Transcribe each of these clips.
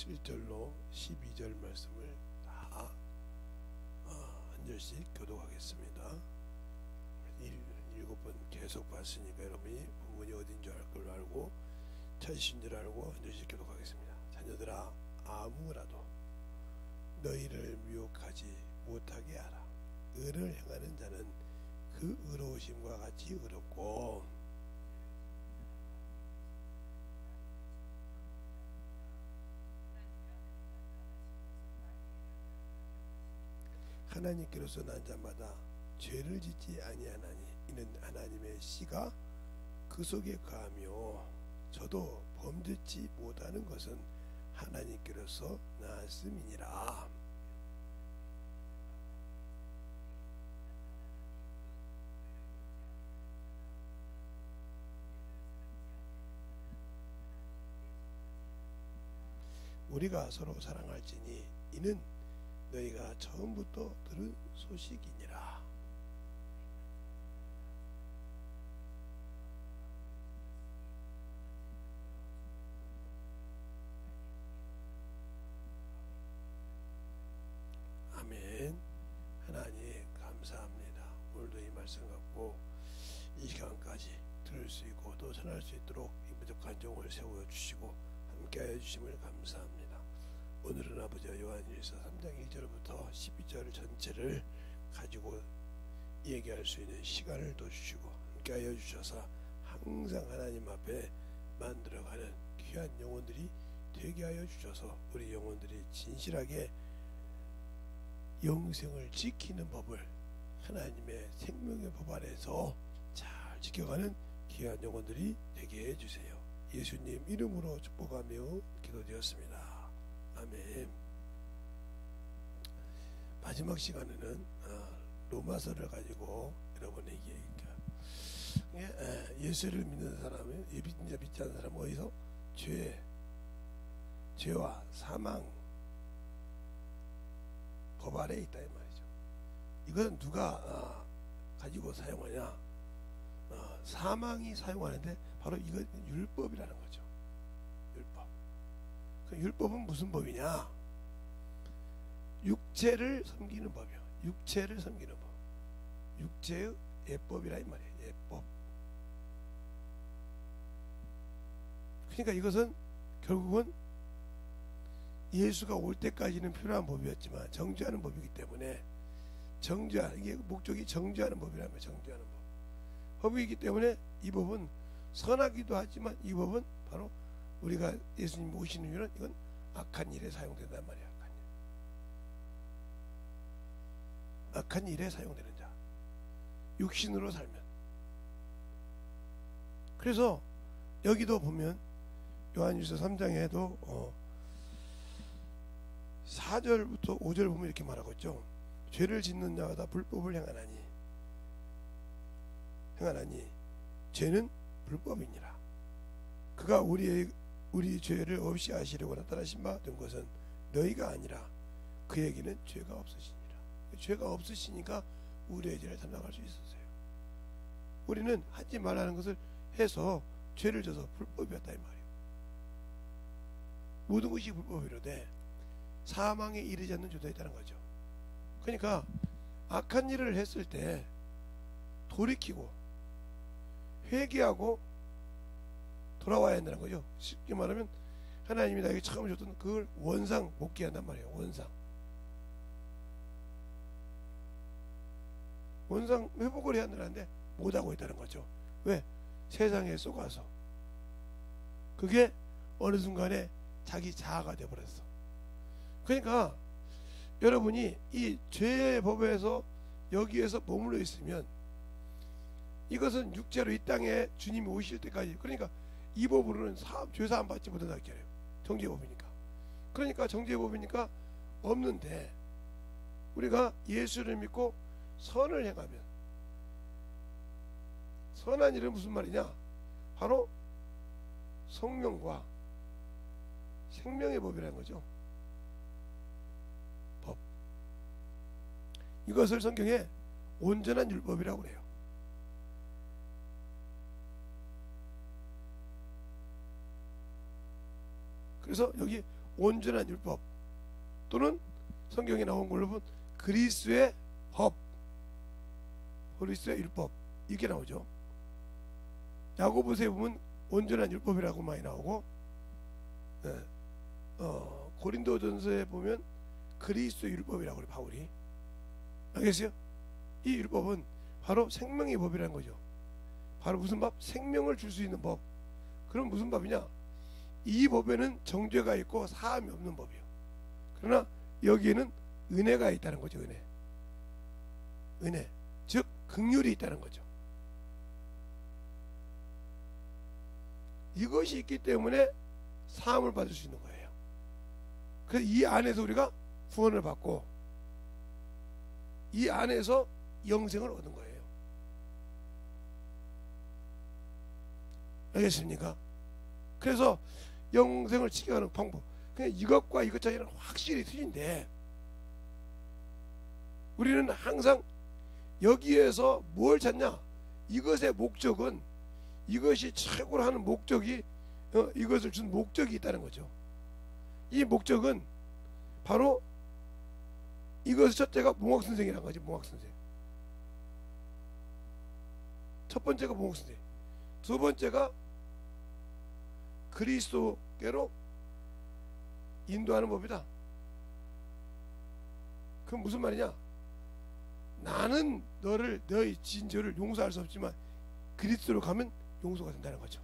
1절로 12절 말씀을 다 한 절씩 교독하겠습니다. 7번 계속 봤으니까 여러분이 본문이 어딘 줄 알 걸 알고 찾으신 줄 알고 한 절씩 교독하겠습니다. 자녀들아, 아무라도 너희를 미혹하지 못하게 하라. 의를 행하는 자는 그 의로우심과 같이 의롭고 하나님께로서 난 자마다 죄를 짓지 아니하나니 이는 하나님의 씨가 그 속에 거하며 저도 범죄치 못하는 것은 하나님께로서 나았음이니라. 우리가 서로 사랑할지니 이는 너희가 처음부터 들은 소식이니라. 아멘. 하나님 감사합니다. 오늘도 이 말씀 갖고 이 시간까지 들을 수 있고 또 전할 수 있도록 이 부족한 종을 세워 주시고 함께하여 주심을 감사합니다. 오늘은 아버지 요한일서 3장 1절부터 12절 전체를 가지고 얘기할 수 있는 시간을 더 주시고 함께하여 주셔서 항상 하나님 앞에 만들어가는 귀한 영혼들이 되게 하여 주셔서 우리 영혼들이 진실하게 영생을 지키는 법을 하나님의 생명의 법 안에서 잘 지켜가는 귀한 영혼들이 되게 해주세요. 예수님 이름으로 축복하며 기도되었습니다. 아멘. 마지막 시간에는 로마서를 가지고 여러분에게 예수를 믿는 사람은 믿지 않는 사람은 어디서 죄와 사망 법 아래에 있다 이 말이죠. 이건 누가 가지고 사용하냐? 사망이 사용하는데 바로 이건 율법이라는 거죠. 율법. 그 율법은 무슨 법이냐? 육체를 섬기는 법이요. 육체를 섬기는 법. 육체의 예법이라 이 말이에요. 예법. 그러니까 이것은 결국은 예수가 올 때까지는 필요한 법이었지만 정죄하는 법이기 때문에 이게 목적이 정죄하는 법이라면 정죄하는 법. 법이기 때문에 이 법은 선하기도 하지만 이 법은 바로 우리가 예수님 오시는 이유는 이건 악한 일에 사용된단 말이야. 악한 일에 사용되는 자, 육신으로 살면. 그래서 여기도 보면 요한일서 3장에도 4절부터 5절 보면 이렇게 말하고 있죠. 죄를 짓는 자가 다 불법을 행하나니 죄는 불법이니라. 그가 우리 죄를 없이 하시려고 나타나신 바 된 것은 너희가 아니라 그에게는 죄가 없으시니라. 죄가 없으시니까 우리의 죄를 담당할 수 있었어요. 우리는 하지 말라는 것을 해서 죄를 져서 불법이었다 이 말이에요. 모든 것이 불법이로되 사망에 이르지 않는 죄도 있다는 거죠. 그러니까 악한 일을 했을 때 돌이키고 회개하고 돌아와야 한다는 거죠. 쉽게 말하면 하나님이 나에게 처음 줬던 그걸 원상 복귀한단 말이에요. 원상 회복을 해야 한다는데 못하고 있다는 거죠. 왜? 세상에 쏘가서 그게 어느 순간에 자기 자아가 되어버렸어. 그러니까 여러분이 이 죄의 법에서 여기에서 머물러 있으면 이것은 육체로 이 땅에 주님이 오실 때까지, 그러니까 이 법으로는 죄사함 받지 못한다 했잖아요. 정죄법이니까. 그러니까 정죄법이니까 없는데 우리가 예수를 믿고 선을 행하면, 선한 일은 무슨 말이냐? 바로 성령과 생명의 법이라는 거죠. 법. 이것을 성경에 온전한 율법이라고 그래요. 그래서 여기 온전한 율법, 또는 성경에 나온 걸로 보면 그리스도의 법, 그리스도의 율법, 이렇게 나오죠. 야고보서에 보면 온전한 율법이라고 많이 나오고, 고린도전서에 보면 그리스도 율법이라고 그래, 바울이. 알겠어요? 이 율법은 바로 생명의 법이라는 거죠. 바로 무슨 법? 생명을 줄 수 있는 법. 그럼 무슨 법이냐? 이 법에는 정죄가 있고 사함이 없는 법이에요. 그러나 여기에는 은혜가 있다는 거죠. 은혜, 즉 긍휼이 있다는 거죠. 이것이 있기 때문에 사함을 받을 수 있는 거예요. 그래서 이 안에서 우리가 구원을 받고 이 안에서 영생을 얻는 거예요. 알겠습니까? 그래서 영생을 지켜가는 방법, 그냥 이것과 이것 차이는 확실히 틀린데, 우리는 항상 여기에서 뭘 찾냐? 이것의 목적은, 이것이 최고로 하는 목적이, 이것을 준 목적이 있다는 거죠. 이 목적은 바로 이것의 첫째가 몽학선생이라는 거지. 몽학선생. 첫 번째가 몽학선생, 두 번째가 그리스도께로 인도하는 법이다. 그럼 무슨 말이냐? 나는 너의 지은 죄를 용서할 수 없지만 그리스도로 가면 용서가 된다는 거죠.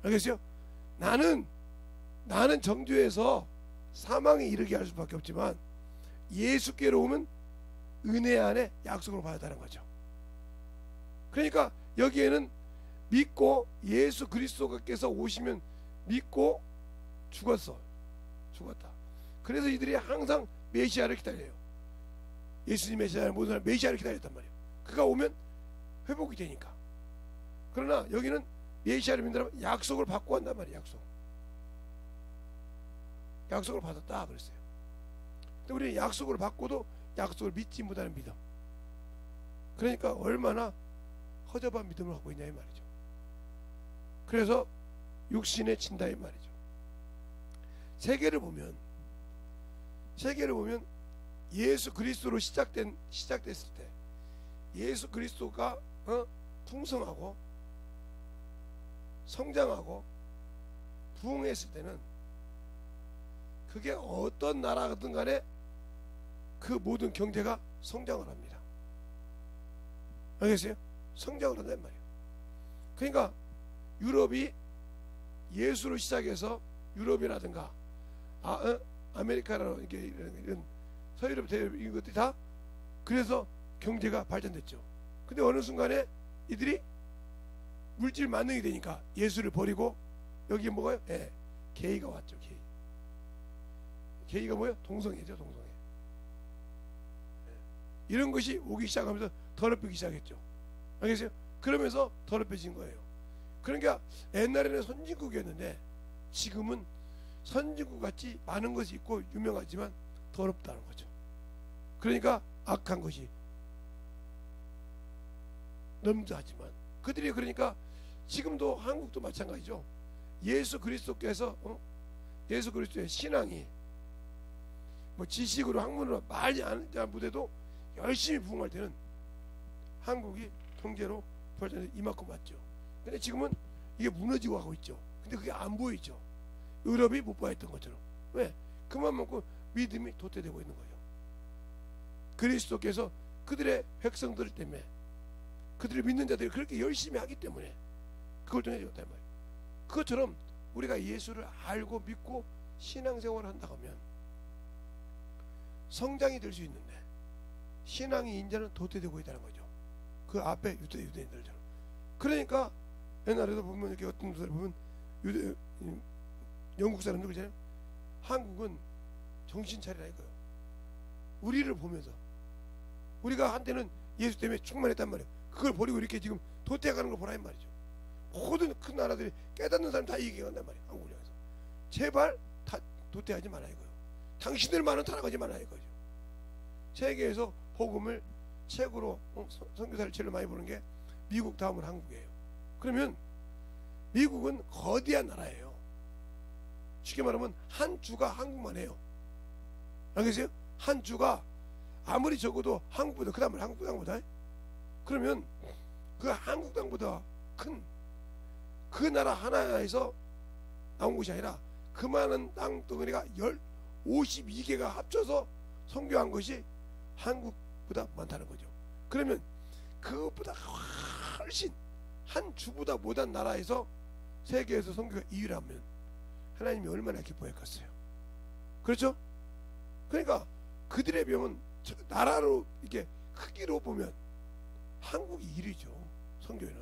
알겠어요? 나는 정죄에서 사망에 이르게 할 수밖에 없지만 예수께로 오면 은혜 안에 약속을 받았다는 거죠. 그러니까 여기에는 믿고 예수 그리스도께서 오시면 믿고 죽었다. 그래서 이들이 항상 메시아를 기다려요. 예수님 메시아를 모든 사람 메시아를 기다렸단 말이에요. 그가 오면 회복이 되니까. 그러나 여기는 메시아를 믿는다면 약속을 받고 한단 말이에요. 약속을 받았다 그랬어요. 근데 우리는 약속을 받고도 약속을 믿지 못하는 믿음. 그러니까 얼마나 허접한 믿음을 갖고 있냐 이 말이죠. 그래서 육신에 친다 이 말이죠. 세계를 보면 예수 그리스도로 시작됐을 때, 예수 그리스도가 풍성하고 성장하고 부흥했을 때는 그게 어떤 나라든 간에 그 모든 경제가 성장을 합니다. 알겠어요? 성장을 한단 말이에요. 그러니까 유럽이 예수로 시작해서 유럽이라든가 아메리카나 이런 서유럽 대륙 이런 것들이 다 그래서 경제가 발전됐죠. 근데 어느 순간에 이들이 물질 만능이 되니까 예수를 버리고 여기 뭐가요? 게이가 왔죠. 게이가 뭐예요? 동성애죠. 동성애. 이런 것이 오기 시작하면서 더럽히기 시작했죠. 알겠어요? 그러면서 더럽혀진 거예요. 그러니까 옛날에는 선진국이었는데 지금은 선진국 같이 많은 것이 있고 유명하지만 더럽다는 거죠. 그러니까 악한 것이 넘자하지만 그들이 그러니까 지금도 한국도 마찬가지죠. 예수 그리스도께서 예수 그리스도의 신앙이 뭐 지식으로 학문으로 말이 안 무대도 열심히 부흥할 때는 한국이 경제로 발전해 이만큼 왔죠. 근데 지금은 이게 무너지고 가고 있죠. 근데 그게 안 보이죠. 유럽이 못 봐했던 것처럼. 왜? 그만큼 믿음이 도태되고 있는 거예요. 그리스도께서 그들의 백성들 때문에, 그들을 믿는 자들이 그렇게 열심히 하기 때문에 그걸 통해줬단 말이에요. 그것처럼 우리가 예수를 알고 믿고 신앙생활을 한다 하면 성장이 될 수 있는데 신앙이 이제는 도태되고 있다는 거죠. 그 앞에 유대인들처럼. 그러니까 옛날에도 보면 이렇게 어떤 분들 보면 영국 사람들 그러잖아요. 한국은 정신 차리라 이거예요. 우리를 보면서 우리가 한때는 예수 때문에 충만했단 말이에요. 그걸 버리고 이렇게 지금 도태해가는 걸 보라 이 말이죠. 모든 큰 나라들이 깨닫는 사람 다 얘기한단 말이에요. 한국에서 제발 다 도태하지 말아 이거예요. 당신들만은 타락하지 말아 이거죠. 세계에서 복음을 최고로 선교사를 제일 많이 보는 게 미국 다음으로 한국이에요. 그러면 미국은 거대한 나라예요. 쉽게 말하면 한 주가 한국만 해요. 알겠어요? 한 주가 아무리 적어도 한국보다, 그 다음에 한국 땅보다, 그러면 그 한국 땅보다 큰 그 나라 하나에서 나온 것이 아니라 그 많은 땅덩어리가 52개가 합쳐서 선교한 것이 한국보다 많다는 거죠. 그러면 그것보다 훨씬 한 주보다 못한 나라에서 세계에서 선교가 2위라면 하나님이 얼마나 기뻐했겠어요. 그렇죠? 그러니까 그들의 병은 나라로 이렇게 크기로 보면 한국이 1위죠. 선교에는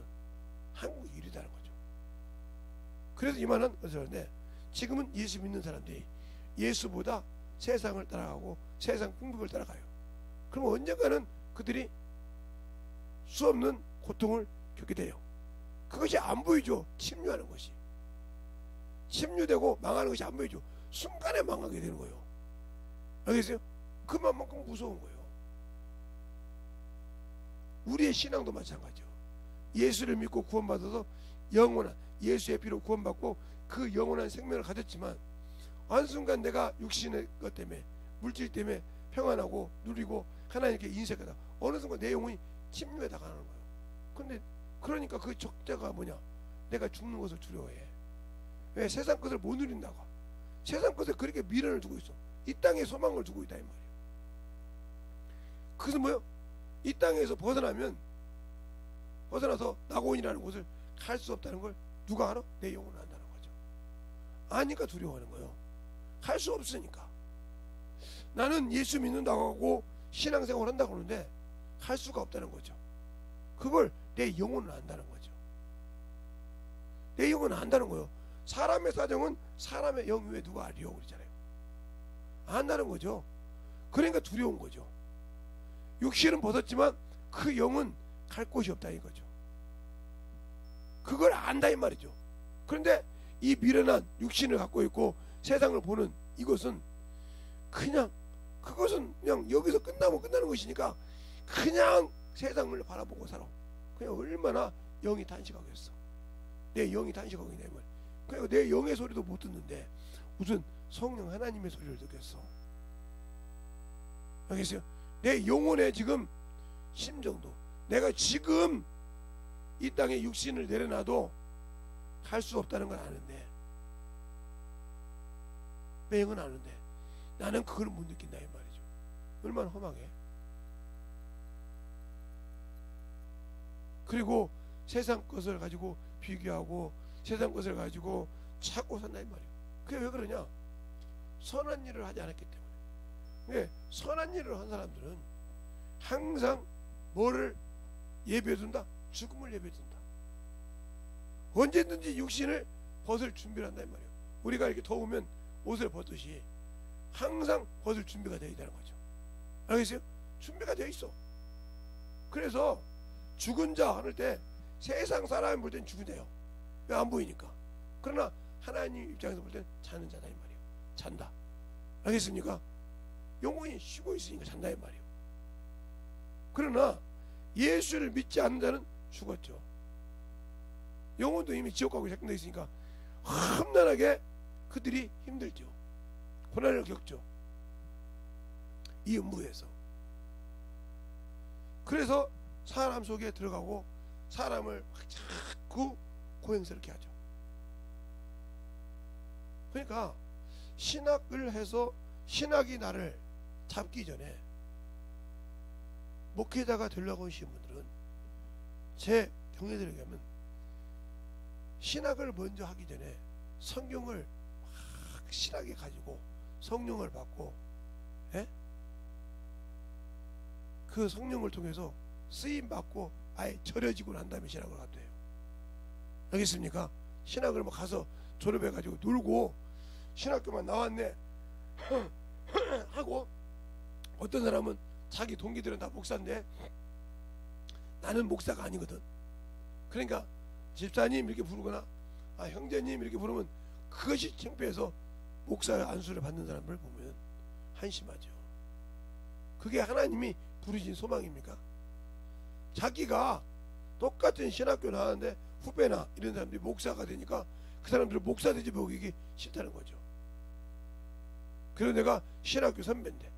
한국이 1위다는 거죠. 그래서 이 말은 어쩌는데, 지금은 예수 믿는 사람들이 예수보다 세상을 따라가고 세상 풍속을 따라가요. 그럼 언젠가는 그들이 수없는 고통을 겪게 돼요. 그것이 안 보이죠. 침류하는 것이, 침류되고 망하는 것이 안 보이죠. 순간에 망하게 되는 거예요. 알겠어요? 그만큼 무서운 거예요. 우리의 신앙도 마찬가지죠. 예수를 믿고 구원받아서 영원한 예수의 피로 구원받고 그 영원한 생명을 가졌지만 한순간 내가 육신의 것 때문에, 물질 때문에 평안하고 누리고 하나님께 인색하다, 어느 순간 내 영혼이 침류에 나가는 거예요. 근데 그러니까 그 적자가 뭐냐? 내가 죽는 것을 두려워해. 왜? 세상 것을 못 누린다고. 세상 것에 그렇게 미련을 두고 있어. 이 땅에 소망을 두고 있다 이 말이에요. 그래서 뭐요? 이 땅에서 벗어나서 낙원이라는 곳을 갈 수 없다는 걸 누가 알아? 내 영혼은 안다는 거죠. 아니까 두려워하는 거예요. 갈 수 없으니까. 나는 예수 믿는다고 하고 신앙생활 한다고 하는데 갈 수가 없다는 거죠. 그걸 내 영혼은 안다는 거죠. 내 영혼은 안다는 거예요. 사람의 사정은 사람의 영 위에 누가 알려 그러잖아요. 안다는 거죠. 그러니까 두려운 거죠. 육신은 벗었지만 그 영은 갈 곳이 없다 이거죠. 그걸 안다 이 말이죠. 그런데 이 미련한 육신을 갖고 있고 세상을 보는 이것은 그것은 그냥 여기서 끝나면 끝나는 것이니까 그냥 세상을 바라보고 살아. 그냥 얼마나 영이 단식하겠어. 내 영이 단식하고 있네 말. 그러니까 내 영의 소리도 못 듣는데 무슨 성령 하나님의 소리를 듣겠어. 알겠어요? 내 영혼의 지금 심정도, 내가 지금 이 땅에 육신을 내려놔도 갈 수 없다는 걸 아는데, 내 영은 아는데 나는 그걸 못 느낀다 이 말이죠. 얼마나 험하게. 그리고 세상 것을 가지고 비교하고 세상 것을 가지고 찾고 산다 이 말이에요. 그게 왜 그러냐? 선한 일을 하지 않았기 때문에. 선한 일을 한 사람들은 항상 뭐를 예배해둔다? 죽음을 예배해둔다. 언제든지 육신을 벗을 준비를 한다 이 말이에요. 우리가 이렇게 더우면 옷을 벗듯이 항상 벗을 준비가 되어 있다는 거죠. 알겠어요? 준비가 되어 있어. 그래서 죽은 자 하는 때 세상 사람이 볼 땐 죽은 자예요. 왜? 안 보이니까. 그러나 하나님 입장에서 볼 땐 자는 자다 이 말이에요. 잔다. 알겠습니까? 영혼이 쉬고 있으니까 잔다 이 말이에요. 그러나 예수를 믿지 않는 자는 죽었죠. 영혼도 이미 지옥 가고 시작되어 있으니까 험난하게 그들이 힘들죠. 고난을 겪죠. 이 음부에서. 그래서 사람 속에 들어가고 사람을 자꾸 고행스럽게 하죠. 그러니까 신학을 해서 신학이 나를 잡기 전에 목회자가 되려고 하시는 분들은 제 경례들에게 하면 신학을 먼저 하기 전에 성경을 확실하게 가지고 성령을 받고, 그 성령을 통해서 쓰임 받고 아예 절여지고 난 다음에 신학을 가도 돼요. 알겠습니까? 신학을 뭐 가서 졸업해 가지고 놀고 신학교만 나왔네 하고, 어떤 사람은 자기 동기들은 다 목사인데 나는 목사가 아니거든. 그러니까 집사님 이렇게 부르거나 형제님 이렇게 부르면 그것이 창피해서 목사 안수를 받는 사람을 보면 한심하죠. 그게 하나님이 부르신 소망입니까? 자기가 똑같은 신학교 나왔는데 후배나 이런 사람들이 목사가 되니까 그 사람들을 목사 되지 보기 싫다는 거죠. 그래서 내가 신학교 선배인데.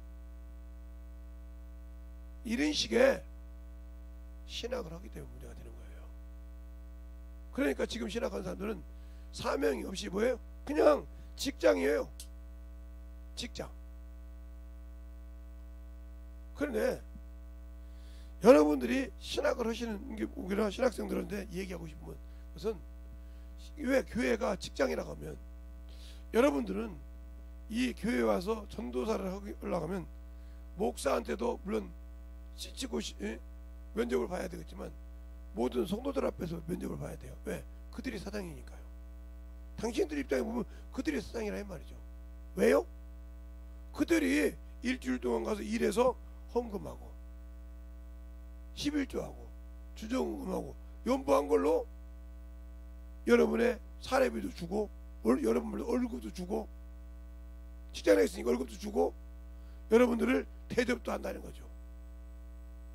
이런 식의 신학을 하기 때문에 문제가 되는 거예요. 그러니까 지금 신학하는 사람들은 사명이 없이 뭐예요? 그냥 직장이에요. 직장. 그런데 여러분들이 신학을 하시는 게 우리나 신학생들한테 얘기하고 싶은 것은, 왜 교회가 직장이라고 하면, 여러분들은 이 교회에 와서 전도사를 하려고 하면 목사한테도 물론 지치고 면접을 봐야 되겠지만 모든 성도들 앞에서 면접을 봐야 돼요. 왜? 그들이 사장이니까요. 당신들 입장에 보면 그들이 사장이라 이 말이죠. 왜요? 그들이 일주일 동안 가서 일해서 헌금하고 11조하고 주정금하고 연보한 걸로 여러분의 사례비도 주고 여러분들 월급도 주고 직장에 있으니까 월급도 주고 여러분들을 대접도 한다는 거죠.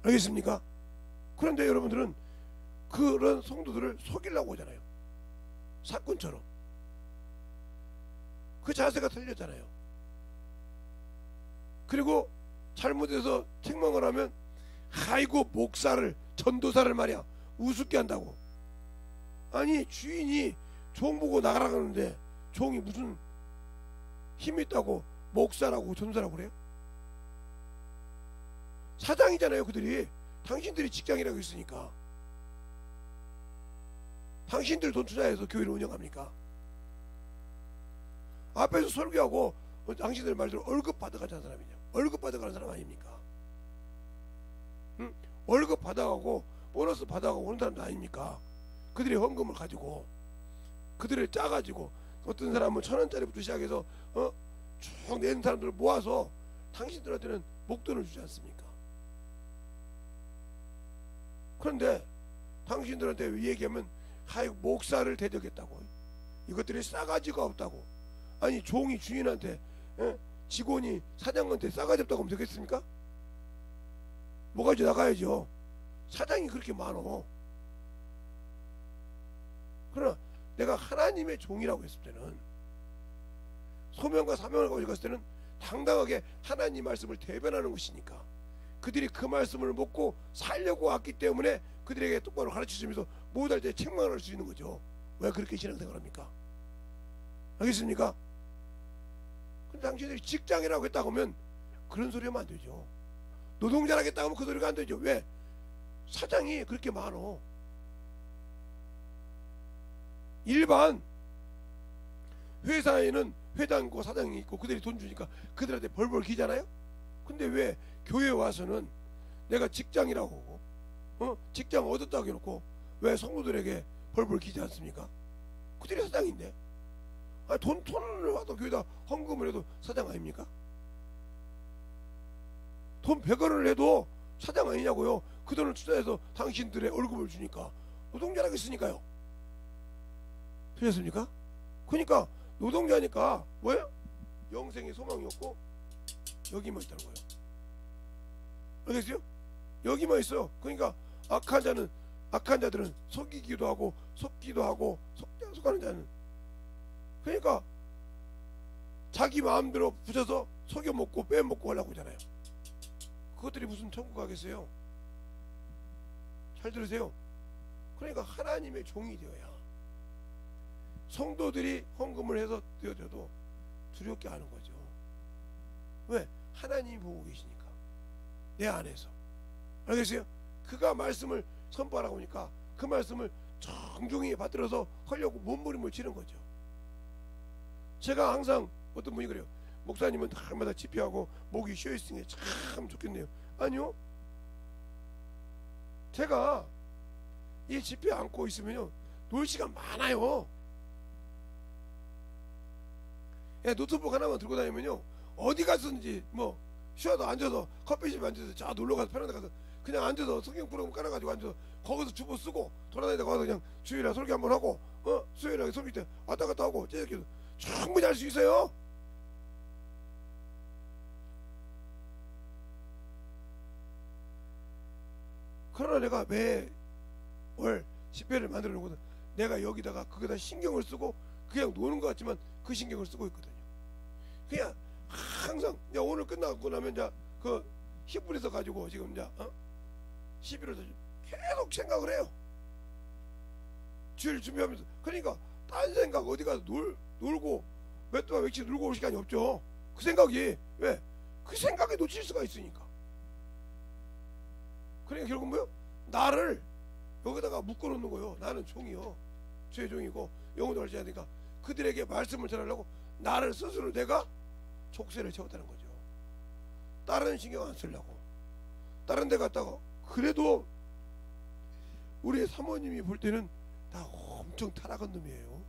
알겠습니까? 그런데 여러분들은 그런 성도들을 속이려고 오잖아요. 사건처럼. 그 자세가 틀렸잖아요. 그리고 잘못해서 책망을 하면 아이고 목사를 전도사를 말이야 우습게 한다고. 아니 주인이 종 보고 나가라고 하는데 종이 무슨 힘이 있다고 목사라고 전도사라고 그래요? 사장이잖아요. 그들이. 당신들이 직장이라고 있으니까. 당신들 돈 투자해서 교회를 운영합니까? 앞에서 설교하고 당신들 말대로 월급 받아가는 사람이냐? 월급 받아가는 사람 아닙니까? 응? 월급 받아가고 보너스 받아가고 그런 사람도 아닙니까? 그들이 헌금을 가지고 그들을 짜가지고 어떤 사람은 1,000원짜리부터 시작해서 쭉 내는 사람들을 모아서 당신들한테는 목돈을 주지 않습니까? 그런데 당신들한테 얘기하면 하여 목사를 대적했다고. 이것들이 싸가지가 없다고. 아니 종이 주인한테 직원이 사장한테 싸가지 없다고 하면 되겠습니까? 뭐가지 나가야죠. 사장이 그렇게 많어. 그러나 내가 하나님의 종이라고 했을 때는 소명과 사명을 가지고 갔을 때는 당당하게 하나님 말씀을 대변하는 것이니까 그들이 그 말씀을 먹고 살려고 왔기 때문에 그들에게 똑바로 가르치시면서 못할 때 책망을 할 수 있는 거죠. 왜 그렇게 신앙생활 합니까? 알겠습니까? 근데 당신들이 직장이라고 했다고 하면 그런 소리 하면 안 되죠. 노동자라고 했다고 하면 그 소리가 안 되죠. 왜? 사장이 그렇게 많어. 일반 회사에는 회장과 사장이 있고 그들이 돈 주니까 그들한테 벌벌 기잖아요. 근데 왜 교회에 와서는 내가 직장이라고 하고 직장 얻었다고 해놓고 왜 성도들에게 벌벌 기지 않습니까? 그들이 사장인데. 돈을 와도 교회에다 헌금을 해도 사장 아닙니까? 돈 100원을 해도 사장 아니냐고요. 그 돈을 투자해서 당신들의 월급을 주니까 노동자라고 했으니까요. 틀렸습니까? 그러니까 노동자니까 뭐예요? 영생의 소망이 없고 여기만 있다는 거예요. 알겠어요? 여기만 있어요. 그러니까 악한 자들은 속이기도 하고 속기도 하고 속하는 자는 그러니까 자기 마음대로 붙여서 속여 먹고 빼먹고 하려고 하잖아요. 그것들이 무슨 천국 가겠어요? 잘 들으세요. 그러니까 하나님의 종이 되어야 성도들이 헌금을 해서 되어줘도 두렵게 하는 거죠. 왜? 하나님이 보고 계시니까. 내 안에서. 알겠어요? 그가 말씀을 선포하라고 하니까 그 말씀을 정중히 받들어서 하려고 몸부림을 치는 거죠. 제가 항상 어떤 분이 그래요. 목사님은 날마다 집회하고 목이 쉬어있으니 참 좋겠네요. 아니요. 제가 이 집회 안고 있으면요 놀 시간 많아요. 노트북 하나만 들고 다니면요 어디 가서든지 뭐 쉬어도 앉아서 커피숍에 앉아서 자 놀러가서 편한 데 가서 그냥 앉아서 성경 프로그램 깔아가지고 앉아서 거기서 주보 쓰고 돌아다니다 가서 그냥 주일에 설교 한번 하고 수요일에 설교 때 왔다 갔다 하고 째끼도 충분히 할 수 있어요. 그러나 내가 매월 10회를 만들어 놓거든. 내가 여기다가 그거다 신경을 쓰고 그냥 노는 것 같지만 그 신경을 쓰고 있거든요. 그냥 항상 이제 오늘 끝나고 나면 이제 그 히브리서 가지고 지금 이제 11월서 계속 생각을 해요. 주일 준비하면서. 그러니까 딴 생각 어디 가서 놀고 몇 동안 며칠 놀고 올 시간이 없죠. 그 생각이 왜? 그 생각에 놓칠 수가 있으니까. 그러니까 결국 뭐요? 나를 여기다가 묶어놓는 거예요. 나는 종이요, 주의 종이고 영혼도 알지 않으니까 그들에게 말씀을 전하려고 나를 스스로 내가 족쇄를 채웠다는 거죠. 다른 신경 안 쓰려고. 다른 데 갔다가. 그래도 우리 사모님이 볼 때는 다 엄청 타락한 놈이에요.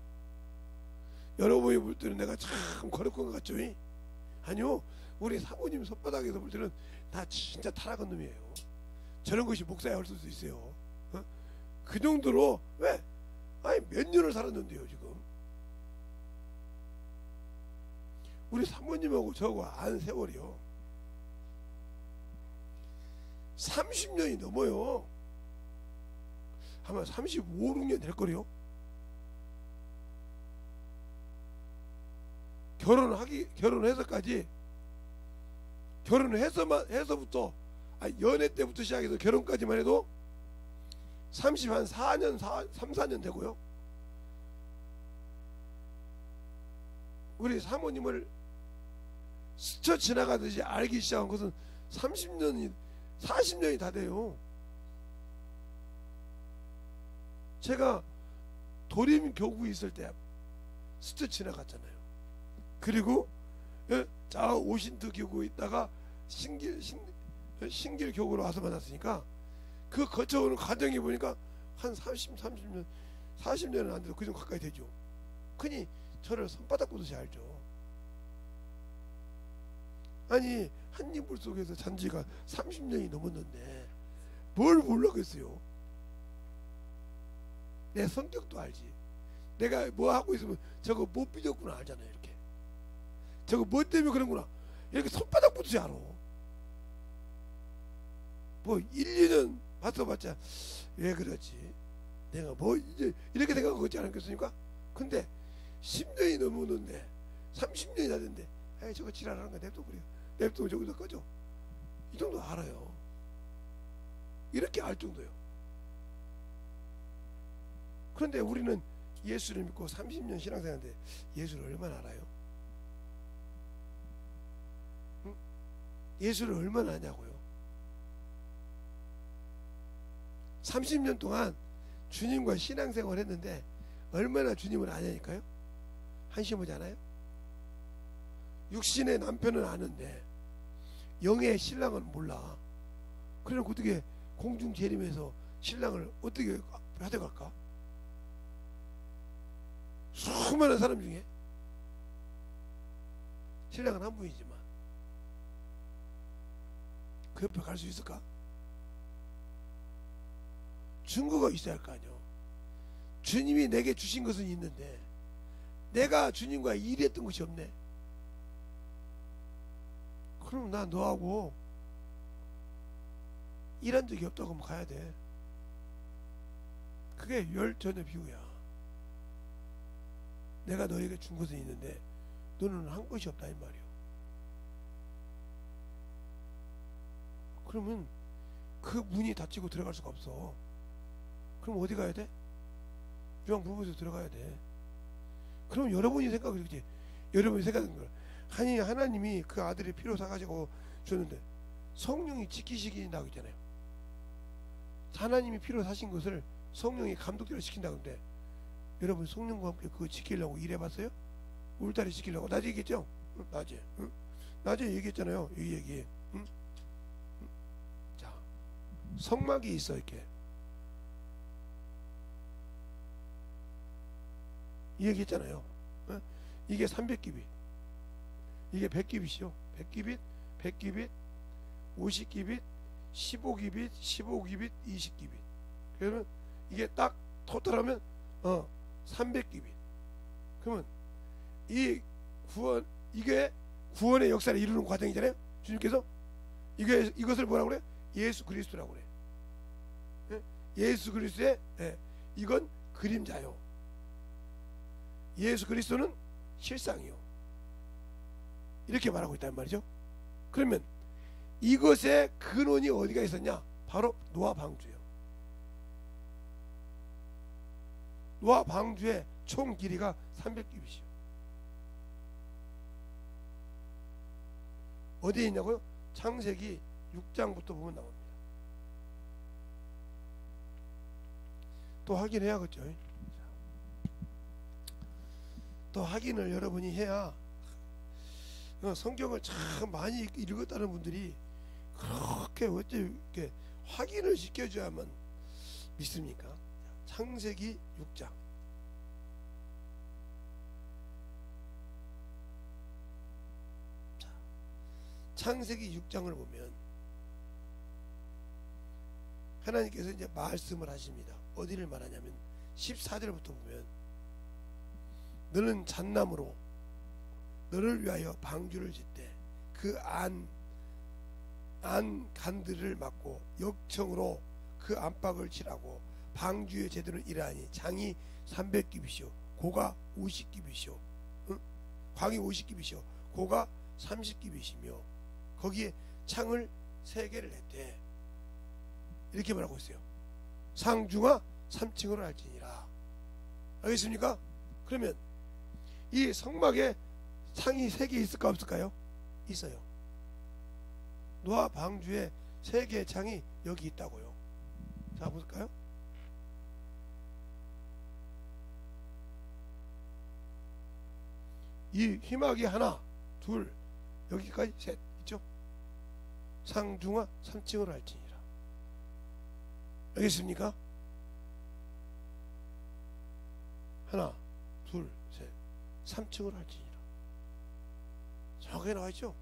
여러분이 볼 때는 내가 참 거룩한 것 같죠? 아니요, 우리 사모님 손바닥에서 볼 때는 다 진짜 타락한 놈이에요. 저런 것이 목사야 할 수도 있어요. 그 정도로. 왜? 아니 몇 년을 살았는데요 지금. 우리 사모님하고 저하고 안 세월이요 30년이 넘어요. 아마 35, 6년 될 거래요. 결혼해서까지, 해서부터 연애 때부터 시작해서 결혼까지만 해도 34년 4년 되고요. 우리 사모님을 스쳐 지나가듯이 알기 시작한 것은 30년이 40년이 다 돼요. 제가 도림교구에 있을 때 스쳐 지나갔잖아요. 그리고 자 오신트 교구에 있다가 신길 교구로 와서 만났으니까 그 거쳐오는 과정이 보니까 한 30년 40년은 안 돼도 그 정도 가까이 되죠. 그니 저를 손바닥 보듯이 알죠. 아니 한 이불 속에서 잔지가 30년이 넘었는데 뭘 몰라겠어요. 내 성격도 알지. 내가 뭐 하고 있으면 저거 못 삐졌구나 알잖아요. 이렇게 저거 뭐 때문에 그런구나 이렇게 손바닥 보듯이 알아. 뭐 1, 2년 봤어봤자 왜 그러지, 내가 뭐 이제 이렇게 생각하고 있지 않겠습니까? 근데 10년이 넘었는데 30년이 다 됐는데 에이 저거 지랄하는 거 냅둬 버려. 냅두고 저기서 꺼져. 이 정도 알아요. 이렇게 알 정도요. 그런데 우리는 예수를 믿고 30년 신앙생활인데 예수를 얼마나 알아요? 응? 예수를 얼마나 아냐고요? 30년 동안 주님과 신앙생활 했는데 얼마나 주님을 아냐니까요? 한심하지 않아요? 육신의 남편은 아는데 영의 신랑은 몰라. 그래놓고 어떻게 공중 재림에서 신랑을 어떻게 하대갈까? 수많은 사람 중에 신랑은 한 분이지만 그 옆에 갈 수 있을까? 증거가 있어야 할 거 아니요. 주님이 내게 주신 것은 있는데 내가 주님과 일했던 것이 없네. 그럼 나 너하고 일한 적이 없다고 하면 가야 돼. 그게 열전의 비유야. 내가 너에게 준 것은 있는데 너는 한 것이 없다 이 말이요. 그러면 그 문이 닫히고 들어갈 수가 없어. 그럼 어디 가야 돼? 유황부부에서 들어가야 돼. 그럼 여러분이 생각을 그지. 여러분이 생각하는 걸. 아니 하나님이 그 아들의 피로 사가지고 줬는데 성령이 지키시킨다고 했잖아요. 하나님이 피로 사신 것을 성령이 감독대로 시킨다고 하는데 여러분 성령과 함께 그거 지키려고 일해봤어요? 울타리 지키려고 낮에 얘기했죠? 낮에 낮에 얘기했잖아요. 이 얘기. 자 성막이 있어 이렇게 이 얘기했잖아요. 이게 300기빗 이게 100기빗이요. 100기빗 100기빗 50기빗 15기빗 15기빗 20기빗 그러면 이게 딱 토탈하면 300기빗. 그러면 이게 구원의 역사를 이루는 과정이잖아요. 주님께서 이것을 뭐라고 그래요? 예수 그리스도라고 그래요. 예수 그리스도의 이건 그림자요. 예수 그리스도는 실상이요. 이렇게 말하고 있단 말이죠. 그러면 이것의 근원이 어디가 있었냐? 바로 노아 방주예요. 노아 방주의 총 길이가 300규빗이요. 어디에 있냐고요? 창세기 6장부터 보면 나옵니다. 또 확인해야겠죠. 또 확인을 여러분이 해야, 성경을 참 많이 읽었다는 분들이 그렇게 어째 이렇게 확인을 시켜줘야만 믿습니까? 창세기 6장. 창세기 6장을 보면 하나님께서 이제 말씀을 하십니다. 어디를 말하냐면 14절부터 보면, 너는 잣나무로 너를 위하여 방주를 짓되 그 안 간들을 막고 역청으로 그 안팎을 칠하고 방주의 제도는 이러하니 장이 300규빗이요 고가 50규빗이요 광이 50규빗이요 고가 30규빗이며 거기에 창을 3개를 했대. 이렇게 말하고 있어요. 상중하 3층으로 할지니라. 알겠습니까? 그러면 이 성막에 창이 3개 있을까 없을까요? 있어요. 노아 방주에 3개의 창이 여기 있다고요. 자, 볼까요? 이 휘막이 하나, 둘, 여기까지 셋 있죠? 상중하 3층으로 할지니라. 알겠습니까? 하나, 둘, 셋, 3층으로 할지니라. 정확하게 나와있죠?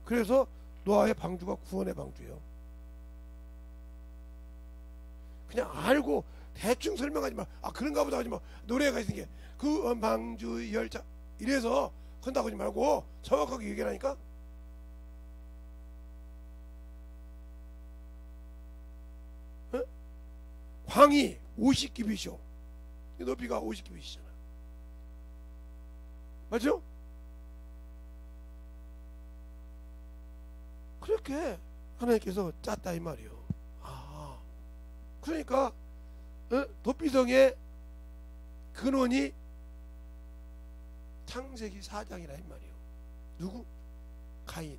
그래서 노아의 방주가 구원의 방주예요. 그냥 알고 대충 설명하지 마. 아, 그런가 보다 하지 마. 노래가 있는 게 구원 방주 열차 이래서 한다고 하지 말고 정확하게 얘기하니까. 광이 50규빗이요. 높이가 50규빗이잖아. 맞죠? 그렇게 하나님께서 짰다 이 말이에요. 아, 그러니까 도피성의 근원이 창세기 4장이라 이 말이에요. 누구? 가인.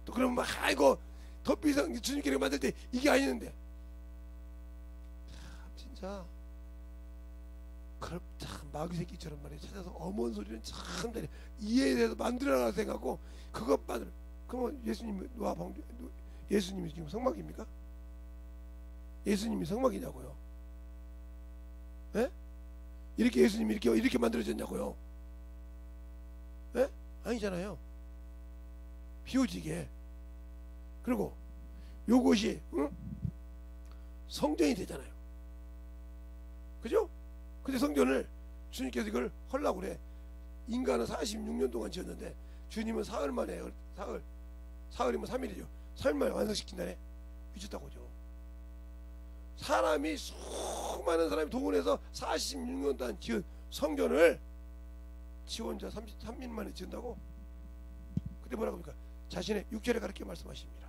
또 그러면 막 아이고 도피성 주님께서 만들 때 이게 아니는데, 진짜 그럼 참 마귀새끼처럼 말이에요. 찾아서 어머니 소리는 참 이해해서 만들어라 생각하고 그것만을. 그러면 예수님이 노아 방주, 예수님이 지금 성막입니까? 예수님이 성막이냐고요? 예? 이렇게 예수님이 이렇게 만들어졌냐고요? 예? 아니잖아요. 비워지게. 그리고 요것이 성전이 되잖아요. 그죠? 근데 성전을 주님께서 이걸 하려고 그래. 인간은 46년 동안 지었는데 주님은 사흘 만에, 사흘이면 3일이죠. 3일 만에 완성시킨다네. 미쳤다고죠. 사람이 수많은 사람이 동원해서 46년 동안 지은 성전을 지 혼자 33일 만에 지은다고? 그때 뭐라고 합니까? 자신의 육체를 가르쳐 말씀하십니다.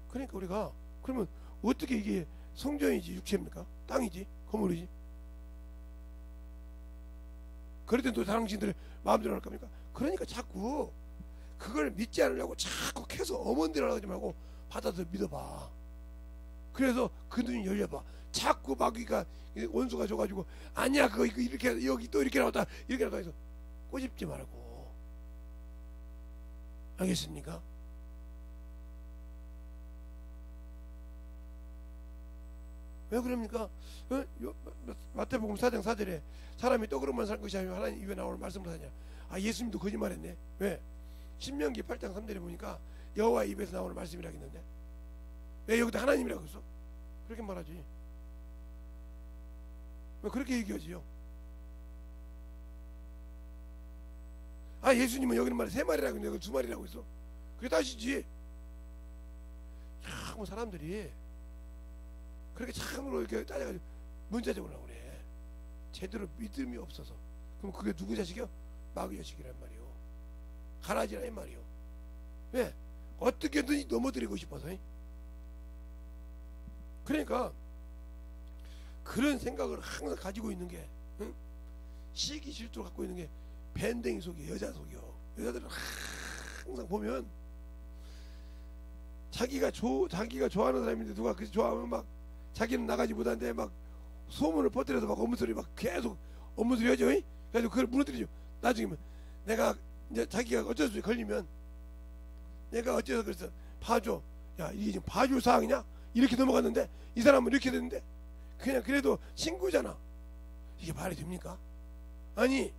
그러니까 우리가 그러면 어떻게 이게 성전이지 육체입니까? 땅이지 건물이지? 그럴 땐 또 당신들의 마음대로 할 겁니까? 그러니까 자꾸 그걸 믿지 않으려고 자꾸 계속 어머니라고 하지 말고 받아서 믿어봐. 그래서 그 눈이 열려봐. 자꾸 마귀가 원수가 줘가지고 아니야 그거 이렇게 여기 또 이렇게 나왔다 이렇게 나왔다 해서 꼬집지 말고. 알겠습니까? 왜 그럽니까? 마태복음 4장 4절에 사람이 떡으로만 살 것이 아니라 하나님 입에 나오는 말씀을 하냐. 아, 예수님도 거짓말했네. 왜? 신명기 8장 3절에 보니까 여호와 입에서 나오는 말씀이라고 했는데 왜 여기다 하나님이라고 했어? 그렇게 말하지. 왜 그렇게 얘기하지요? 아, 예수님은 여기는 말에 3마리라고 했는데 여기 2마리라고 했어. 그게 다시지. 참 사람들이 그렇게 참으로 이렇게 따져가지고 문자 적으려고 그래. 제대로 믿음이 없어서. 그럼 그게 누구 자식이요? 마귀 자식이란 말이요. 가라지라 이 말이요. 왜? 어떻게든 넘어뜨리고 싶어서. 그러니까 그런 생각을 항상 가지고 있는 게, 응? 시기 질투를 갖고 있는 게 밴댕이 속이요, 여자 속이요. 여자들은 항상 보면 자기가 좋아하는 사람인데 누가 그 좋아하면 막 자기는 나가지 못하는데 막 소문을 퍼뜨려서 막 업무소리 막 계속 업무소리 하죠. 그래서 그걸 무너뜨리죠. 나중에 내가 이제 자기가 어쩔 수 없이 걸리면 내가 어째서 그래서 봐줘. 야, 이게 지금 봐줄 사항이냐? 이렇게 넘어갔는데 이 사람은 이렇게 됐는데 그냥 그래도 친구잖아. 이게 말이 됩니까? 아니,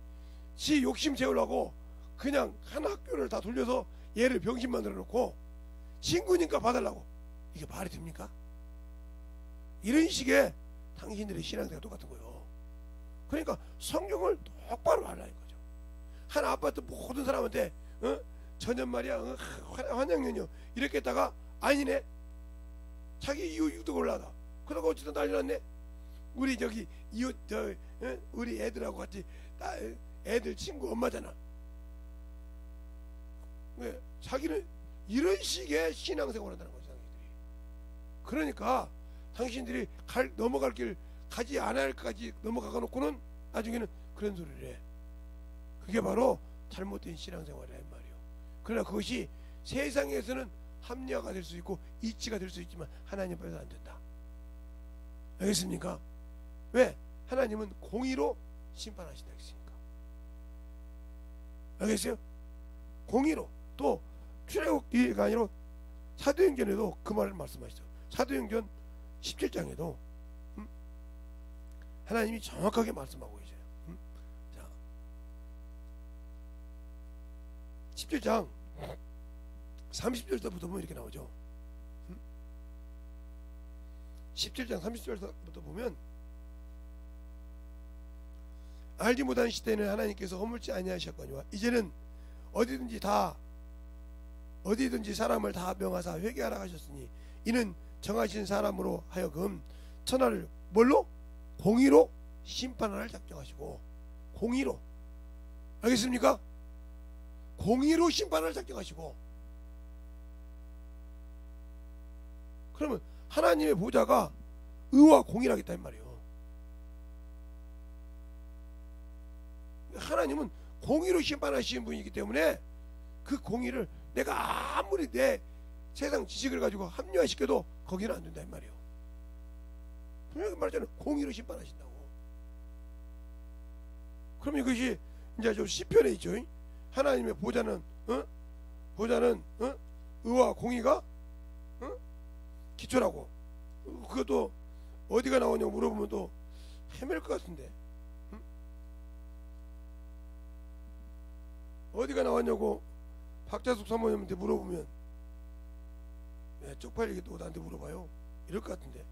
지 욕심 채우려고 그냥 한 학교를 다 돌려서 얘를 병신 만들어 놓고 친구니까 봐달라고. 이게 말이 됩니까? 이런 식의 당신들의 신앙생활 똑같은 거예요. 그러니까 성경을 똑바로 알라는 거죠. 한 아파트 모든 사람한테 전년 말이야 환양년이요 이렇게 했다가 아니네, 자기 이웃 유도 올라다 그러다가 어쨌든 난리 났네. 우리 저기 이웃 우리 애들하고 같이 애들 친구 엄마잖아. 왜? 자기는 이런 식의 신앙생활을 한다는 거죠, 당신들이. 그러니까 당신들이 넘어갈 길 가지 않을 까지 넘어가 놓고는 나중에는 그런 소리를 해. 그게 바로 잘못된 신앙생활이란 말이에요. 그러나 그것이 세상에서는 합리화가 될 수 있고 이치가 될 수 있지만 하나님 앞에서는 안 된다. 알겠습니까? 왜? 하나님은 공의로 심판하신다 했으니까. 알겠어요? 공의로. 또 출애굽기가 아니라 사도행전에도 그 말을 말씀하시죠. 사도행전 17장에도 하나님이 정확하게 말씀하고 계세요. 자, 17장 30절부터 보면 이렇게 나오죠. 17장 30절부터 보면 알지 못한 시대는 하나님께서 허물지 아니하셨거니와 이제는 어디든지 사람을 다 명하사 회개하라 하셨으니 이는 정하신 사람으로 하여금 천하를 뭘로? 공의로 심판하라 작정하시고. 공의로. 알겠습니까? 공의로 심판하라 작정하시고. 그러면 하나님의 보좌가 의와 공의라겠다 이 말이에요. 하나님은 공의로 심판하시는 분이기 때문에 그 공의를 내가 아무리 내 세상 지식을 가지고 합리화시켜도 거기는 안 된다 이 말이에요. 분명히 말하잖아요. 공의로 심판하신다고. 그럼 이것이 이제 좀 시편에 있죠. 하나님의 보좌는 의와 공의가 기초라고. 그것도 어디가 나오냐고 물어보면 또 헤맬 것 같은데. 어디가 나왔냐고 박자숙 사모님한테 물어보면 네, 쪽팔리게 또 나한테 물어봐요. 이럴 것 같은데.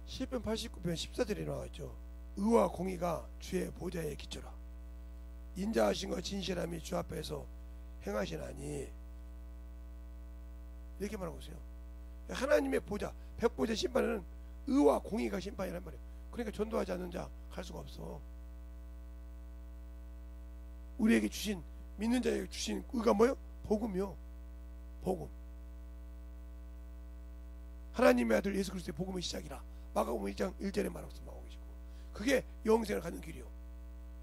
시편 89편 14절에 나와있죠. 의와 공의가 주의 보좌의 기초라. 인자하신과 진실함이 주 앞에서 행하시나니. 이렇게 말하고 있어요. 하나님의 보좌, 백보좌 심판에는 의와 공의가 심판이란 말이에요. 그러니까 전도하지 않는 자 갈 수가 없어. 우리에게 주신, 믿는 자에게 주신 의가 뭐예요? 복음이요. 복음. 하나님의 아들 예수 그리스도의 복음의 시작이라. 마가복음 1장 1절에 말씀하고 계시고, 그게 영생을 갖는 길이요.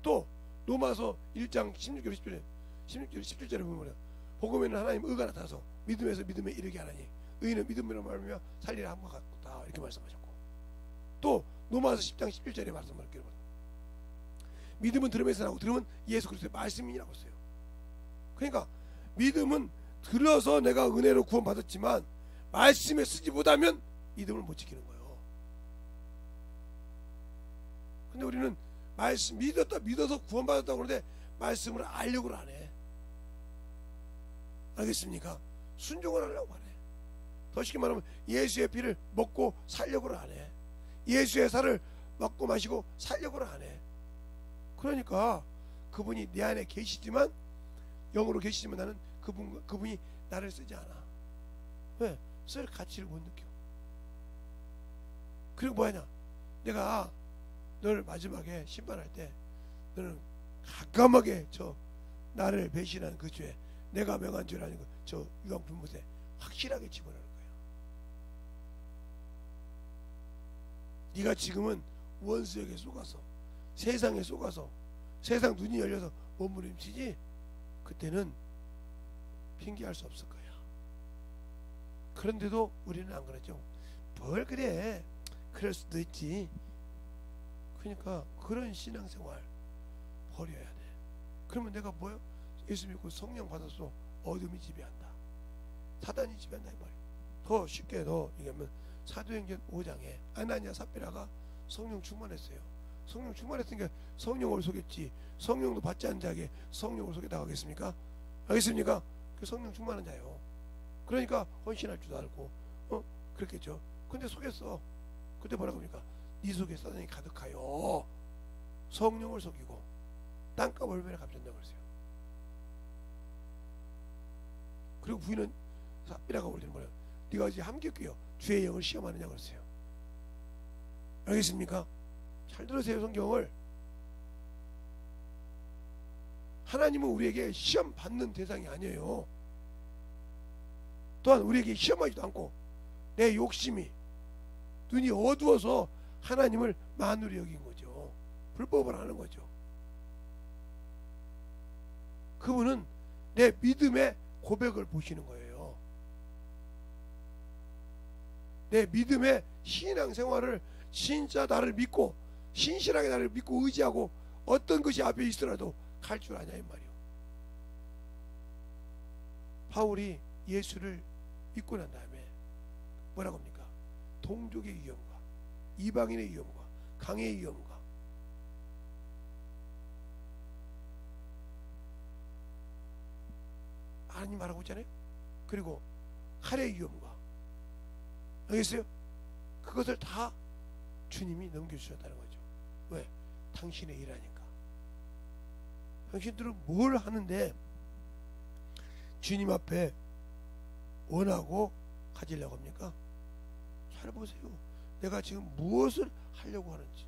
또 로마서 1장 16절 17절에 보면 복음에는 하나님 의가 나타나서 믿음에서 믿음에 이르게 하나니 의인은 믿음으로 말하며 살리라 함과 같다 이렇게 말씀하셨고, 또 로마서 10장 11절에 말씀하셨기로 믿음은 들음에서 나고 들음은 예수 그리스도의 말씀이라고 했어요. 그러니까 믿음은 들어서 내가 은혜로 구원받았지만 말씀에 쓰지 못하면 믿음을 못 지키는 거예요. 근데 우리는 말씀 믿어서 구원받았다고 그러는데 말씀을 알려고 안 해. 알겠습니까? 순종을 하려고 안 해. 더 쉽게 말하면 예수의 피를 먹고 살려고 안 해. 예수의 살을 먹고 마시고 살려고 안 해. 그러니까 그분이 내 안에 계시지만 영으로 계시지만 나는 그분이 나를 쓰지 않아. 왜? 쓸 가치를 못 느껴. 그리고 뭐하냐, 내가 너를 마지막에 심판할 때 너는 가감하게 저 나를 배신한 그 죄, 내가 명한 죄라는 거, 저 유황 불못에 확실하게 집어넣을 거야. 네가 지금은 원수에게 속아서, 세상에 속아서, 세상 눈이 열려서 몸부림치지, 그때는 핑계할 수 없을 거야. 그런데도 우리는 안 그러죠. 뭘 그래, 그럴 수도 있지. 그러니까 그런 신앙생활 버려야 돼. 그러면 내가 뭐요? 예수 믿고 성령 받았어. 어둠이 지배한다, 사단이 지배한다 이 말이야. 더 쉽게 더 얘기하면 사도행전 5장에 아나니아 삽비라가 성령 충만했어요. 성령 충만했으니까 성령을 속였지, 성령도 받지 않은 자에게 성령을 속였다고 하겠습니까? 알겠습니까? 그 성령 충만한 자요. 그러니까 헌신할 줄도 알고 그렇겠죠. 근데 속였어. 그때 뭐라고 합니까? 네 속에 사단이 가득하여 성령을 속이고 땅값 얼마나 갚는다고 그랬어요. 그리고 부인은 삽비라가 올 때는 뭐래요? 네가 이제 함께 주의 영을 시험하느냐고 그랬어요. 알겠습니까? 잘 들으세요. 성경을. 하나님은 우리에게 시험 받는 대상이 아니에요. 또한 우리에게 시험하지도 않고 내 욕심이, 눈이 어두워서 하나님을 만으로 여긴 거죠. 불법을 하는 거죠. 그분은 내 믿음의 고백을 보시는 거예요. 내 믿음의 신앙생활을 진짜 나를 믿고 신실하게 나를 믿고 의지하고 어떤 것이 앞에 있더라도 갈 줄 아냐 이 말이요. 바울이 예수를 믿고 난 다음에 뭐라고 합니까? 동족의 위험과 이방인의 위험과 강의 위험과 하나님 말하고 있잖아요. 그리고 칼의 위험과, 알겠어요? 그것을 다 주님이 넘겨주셨다는 거죠. 왜? 당신의 일하니까. 당신들은 뭘 하는데 주님 앞에 원하고 가지려고 합니까? 잘 보세요. 내가 지금 무엇을 하려고 하는지.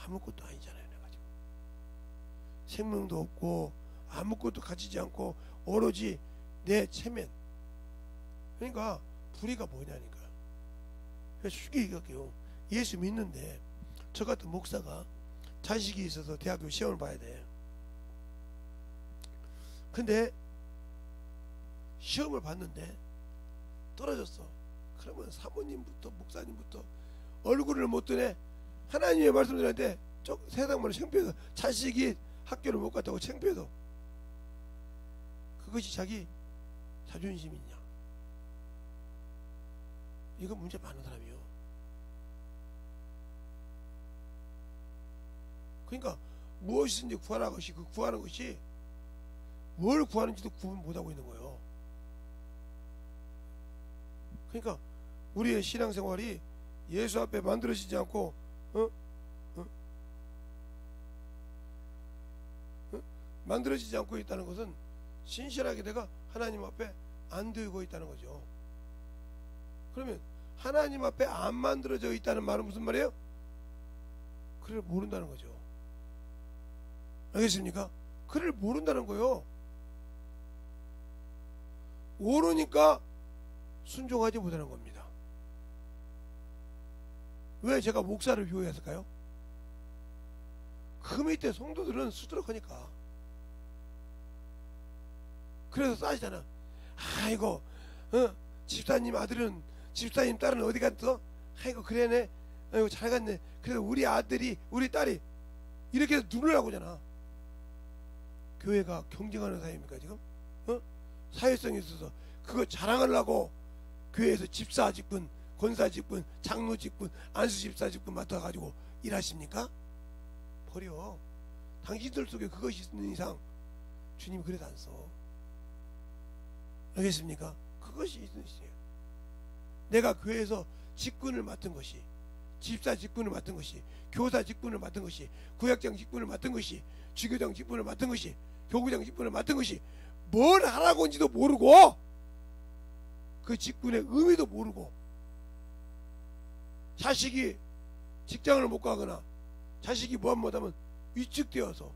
아무것도 아니잖아요. 내가 지금 생명도 없고 아무것도 가지지 않고 오로지 내 체면. 그러니까 불의가 뭐냐니까. 쉽게 얘기할게요. 예수 믿는데 저 같은 목사가 자식이 있어서 대학교 시험을 봐야 돼. 근데 시험을 봤는데 떨어졌어. 그러면 사모님부터 목사님부터 얼굴을 못 드네. 하나님의 말씀을 드렸는데 세상만을 창피해서 자식이 학교를 못 갔다고 창피해서 그것이 자기 자존심이냐. 이거 문제 많은 사람이요. 그러니까 무엇이든지 구하는 것이, 그 구하는 것이 뭘 구하는지도 구분 못하고 있는 거예요. 그러니까 우리의 신앙생활이 예수 앞에 만들어지지 않고 만들어지지 않고 있다는 것은 신실하게 내가 하나님 앞에 안 되고 있다는 거죠. 그러면 하나님 앞에 안 만들어져 있다는 말은 무슨 말이에요? 그를 모른다는 거죠. 알겠습니까? 그를 모른다는 거예요. 모르니까 순종하지 못하는 겁니다. 왜 제가 목사를 비호했을까요? 그 밑에 성도들은 수두룩하니까. 그래서 싸지잖아. 아이고 집사님 아들은, 집사님 딸은 어디 갔어? 아이고 그래네, 아이고 잘 갔네. 그래서 우리 아들이, 우리 딸이 이렇게 해서 눈을 하고잖아. 교회가 경쟁하는 사회입니까 지금? 사회성이 있어서 그거 자랑하려고 교회에서 집사 직분, 권사 직분, 장로 직분, 안수 집사 직분 맡아가지고 일하십니까? 버려. 당신들 속에 그것이 있는 이상 주님이 그래도 안 써. 알겠습니까? 그것이 있는 것이에요. 내가 교회에서 직분을 맡은 것이, 집사 직분을 맡은 것이, 교사 직분을 맡은 것이, 구역장 직분을 맡은 것이, 주교장 직분을 맡은 것이, 교구장 직분을 맡은 것이 뭘 하라고 한지도 모르고 그 직분의 의미도 모르고 자식이 직장을 못 가거나 자식이 못하면 위축되어서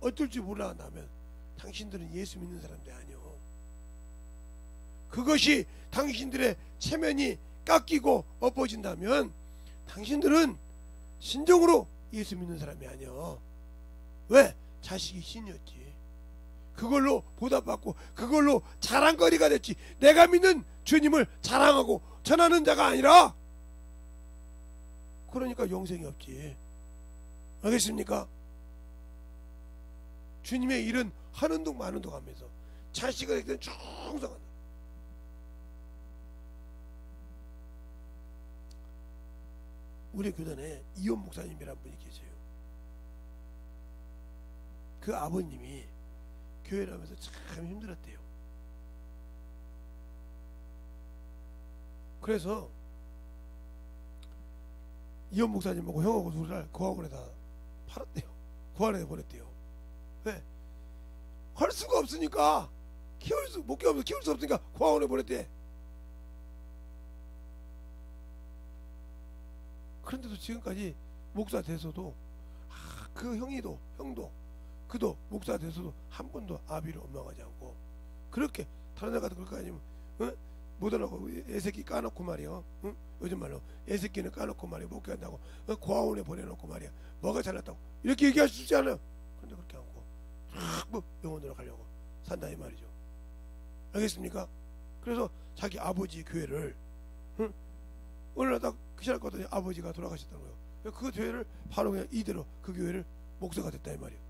어쩔 줄 몰라 한다면 당신들은 예수 믿는 사람들이 아니요. 그것이 당신들의 체면이 깎이고 엎어진다면 당신들은 진정으로 예수 믿는 사람이 아니요. 왜? 자식이 신이었지. 그걸로 보답받고 그걸로 자랑거리가 됐지. 내가 믿는 주님을 자랑하고 전하는 자가 아니라. 그러니까 영생이 없지. 알겠습니까? 주님의 일은 하는 동 마는 동 하면서 자식을 했을 때 충성한다. 우리 교단에 이혼 목사님이란 분이 계세요. 그 아버님이 교회를 하면서 참 힘들었대요. 그래서 이혼 목사님하고 형하고 둘을 고아원에다 팔았대요. 고아원에 보냈대요. 왜? 할 수가 없으니까 못 키우면서 키울 수 없으니까 고아원에 보냈대. 그런데도 지금까지 목사 돼서도 그 형도 그도 목사 돼서도 한 번도 아비를 원망하지 않고 그렇게 다른 애 같은 그럴 거 아니면 못하라고 애새끼 까놓고 말이야. 요즘 말로 애새끼는 까놓고 말이야. 못 간다고 고아원에 보내놓고 말이야. 뭐가 잘났다고 이렇게 얘기할 수 있지 않아요. 그런데 그렇게 않고 뭐 영혼으로 가려고 산다 이 말이죠. 알겠습니까? 그래서 자기 아버지 교회를 어느 날 딱 그시날 거더니 아버지가 돌아가셨다는 거예요. 그 교회를 바로 그냥 이대로 그 교회를 목사가 됐다 이 말이에요.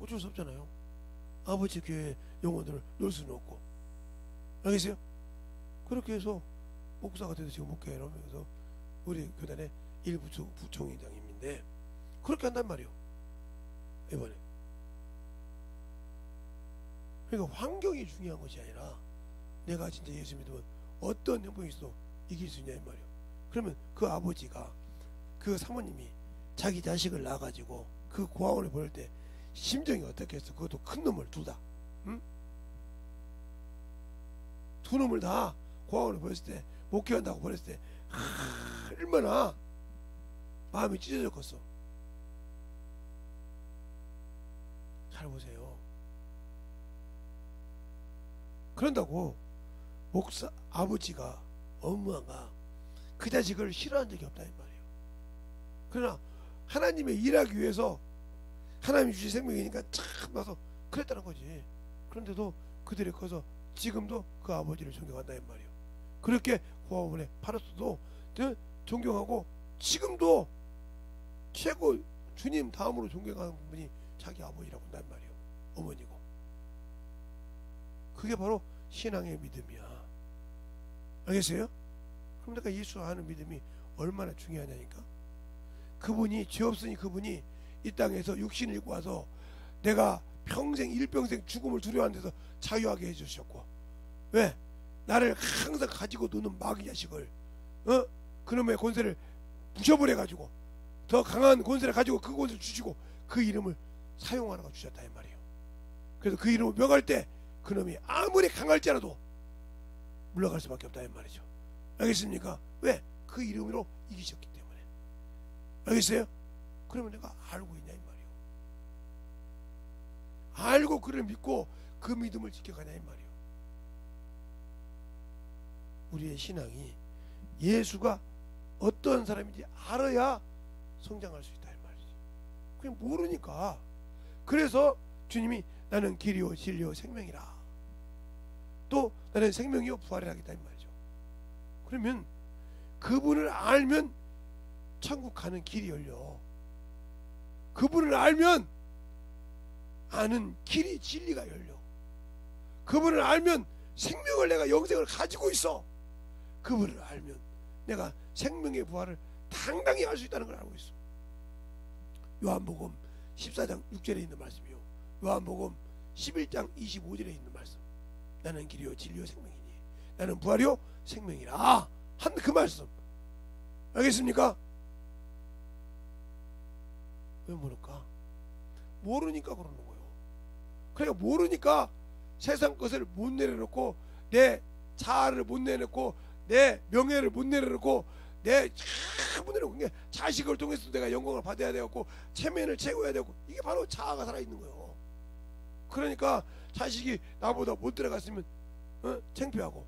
어쩔 수 없잖아요. 아버지 교회 영혼들을 놓을 수는 없고. 알겠어요? 그렇게 해서 목사가 돼서 지금 목회를 하면서 우리 교단의 일부 부총회장님인데 그렇게 한단 말이에요. 이번에. 그러니까 환경이 중요한 것이 아니라 내가 진짜 예수 믿으면 어떤 형편이 있어도 이길 수 있냐 이 말이에요. 그러면 그 아버지가 그 사모님이 자기 자식을 낳아가지고 그 고아원에 보낼 때 심정이 어떻겠어? 그것도 큰 놈을 둘 다, 응? 두 놈을 다 고아원에 보냈을 때 목회한다고 보냈을 때 얼마나 마음이 찢어졌겠어. 잘 보세요. 그런다고 목사 아버지가 엄마가 그 자식을 싫어한 적이 없다 이 말이에요. 그러나 하나님의 일하기 위해서 하나님이 주신 생명이니까 참 나서 그랬다는 거지. 그런데도 그들이 커서 지금도 그 아버지를 존경한다 이 말이에요. 그렇게 고아원에 팔았어도 존경하고 지금도 최고 주님 다음으로 존경하는 분이 자기 아버지라고 한단 말이에요. 어머니고. 그게 바로 신앙의 믿음이야. 알겠어요? 그럼 내가 예수 아는 믿음이 얼마나 중요하냐니까. 그분이 죄 없으니 그분이 이 땅에서 육신을 입고 와서 내가 평생 일평생 죽음을 두려워하는 데서 자유하게 해주셨고, 왜? 나를 항상 가지고 노는 마귀 자식을 그놈의 권세를 부셔버려가지고 더 강한 권세를 가지고 그 권세를 주시고 그 이름을 사용하라고 주셨다 이 말이에요. 그래서 그 이름을 명할 때 그놈이 아무리 강할지라도 물러갈 수밖에 없다 이 말이죠. 알겠습니까? 왜? 그 이름으로 이기셨기 때문에. 알겠어요? 그러면 내가 알고 있냐 이 말이에요. 알고 그를 믿고 그 믿음을 지켜가냐 이 말이에요. 우리의 신앙이 예수가 어떤 사람인지 알아야 성장할 수 있다 이 말이지. 그냥 모르니까. 그래서 주님이 나는 길이요 진리요 생명이라. 또 나는 생명이요 부활을 하겠다 이 말이죠. 그러면 그분을 알면 천국 가는 길이 열려. 그분을 알면 아는 길이 진리가 열려. 그분을 알면 생명을 내가 영생을 가지고 있어. 그분을 알면 내가 생명의 부활을 당당히 할 수 있다는 걸 알고 있어. 요한복음 14장 6절에 있는 말씀이요. 요한복음 11장 25절에 있는 말씀. 나는 길이요 진리요 생명이니 나는 부활이요 생명이라 한 그 말씀. 알겠습니까? 왜 모를까? 모르니까 그러는 거예요. 그러니까 모르니까 세상 것을 못 내려놓고, 내 자아를 못 내려놓고, 내 명예를 못 내려놓고, 내 못 내려놓고, 그게 자식을 통해서 내가 영광을 받아야 되고 체면을 채워야 되고, 이게 바로 자아가 살아있는 거예요. 그러니까 자식이 나보다 못 들어갔으면 창피하고,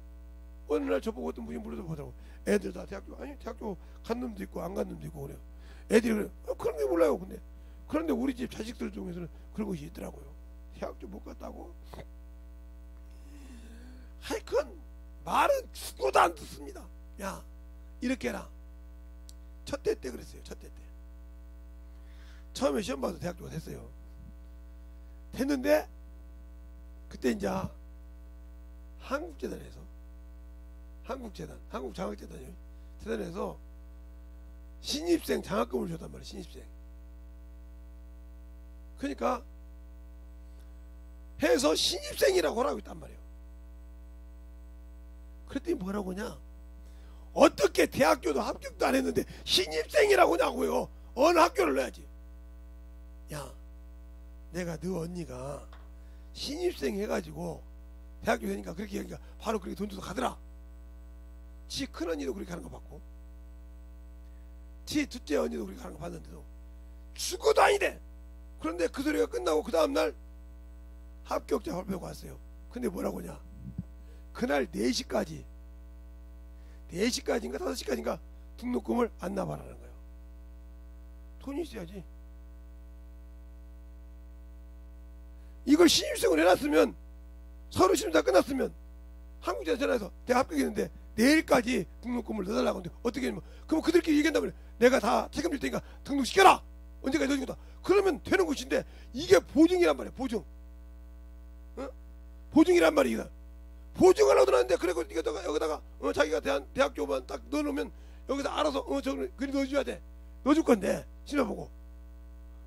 어느 날 저보고 어떤 분이 물어보더라고. 애들 다 대학교, 아니 대학교 간 놈도 있고 안 간 놈도 있고 그래요. 애들이 그래, 그런 게 몰라요. 근데 그런데 우리 집 자식들 중에서는 그런 것이 있더라고요. 대학교 못 갔다고. 하여튼 말은 죽어도 안 듣습니다. 야, 이렇게 해라. 첫째 때 그랬어요. 첫째 때 처음에 시험 봐서 대학교가 됐어요. 됐는데 그때 이제 한국재단에서, 한국장학재단이요, 재단에서 신입생 장학금을 줬단 말이에요. 신입생. 그러니까 해서 신입생이라고 하라고 했단 말이에요. 그랬더니 뭐라고 하냐, 어떻게 대학교도 합격도 안 했는데 신입생이라고 하냐고요. 어느 학교를 넣어야지. 야, 내가 너 언니가 신입생 해가지고 대학교 되니까 그렇게 하니까 바로 그렇게 돈 줘서 가더라. 지 큰언니도 그렇게 하는 거 봤고, 지 둘째 언니도 그렇게 하는 거 봤는데도 죽어도 아니대. 그런데 그 소리가 끝나고 그 다음날 합격자 발표가 왔어요. 근데 뭐라고 하냐, 그날 4시까지인가 5시까지인가 등록금을 안 나발하는 거예요. 돈이 있어야지. 이걸 신입생을 해놨으면, 서류 시험 다 끝났으면 한국재단 전화해서 내가 합격했는데 내일까지 등록금을 넣어달라고 하는데 어떻게 하냐면, 그럼 그들끼리 얘기한다면 내가 다 책임질 테니까 등록시켜라. 언제까지 넣어준 거다. 그러면 되는 것인데, 이게 보증이란 말이야. 보증. 보증이란 말이야. 보증하려고 들었는데, 그래 여기다가 자기가 대학교만 딱 넣어놓으면 여기서 알아서 그리 넣어줘야 돼. 넣어줄 건데 시험 보고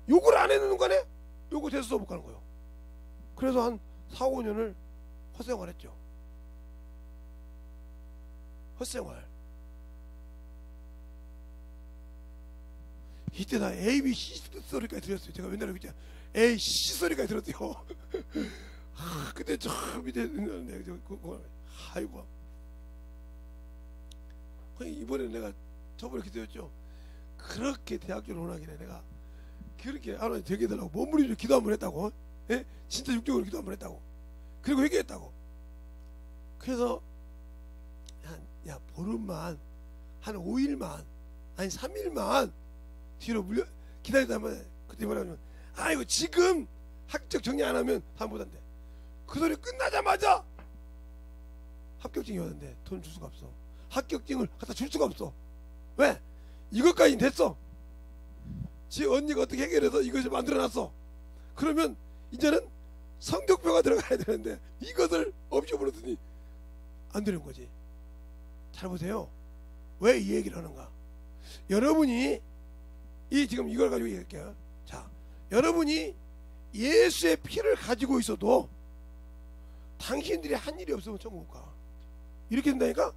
요걸 안 해놓는 거네. 요거 돼서 써볼 가는 거예요. 그래서 한 4, 5년을 헛생활 했죠. 헛생활. 이때 나 A, B, C 소리까지 들었어요. 제가 옛날에 그때 A, C 소리까지 들었어요. 그때 저 밑에 아이고, 이번에는 내가 저번에 기도했죠. 그렇게 대학교를 원하길래 내가 그렇게 하나님 되게 해달라고 몸부림쳐 기도 한번 했다고. 예? 진짜 육적으로 기도 한번 했다고. 그리고 회개했다고. 그래서 야 보름만, 한 5일만, 아니 3일만 뒤로 물려 기다리다만, 그때 뭐라면, 아이고 지금 합격 정리 안 하면 다 못한대. 그 소리 끝나자마자 합격증이 왔는데 돈 줄 수가 없어. 합격증을 갖다 줄 수가 없어. 왜? 이것까지 됐어. 지 언니가 어떻게 해결해서 이것을 만들어놨어. 그러면 이제는 성적표가 들어가야 되는데 이것을 없애버렸더니 안 되는 거지. 잘 보세요. 왜 이 얘기를 하는가. 여러분이 지금 이걸 가지고 얘기할게요. 자, 여러분이 예수의 피를 가지고 있어도 당신들이 한 일이 없으면 천국 가. 이렇게 된다니까.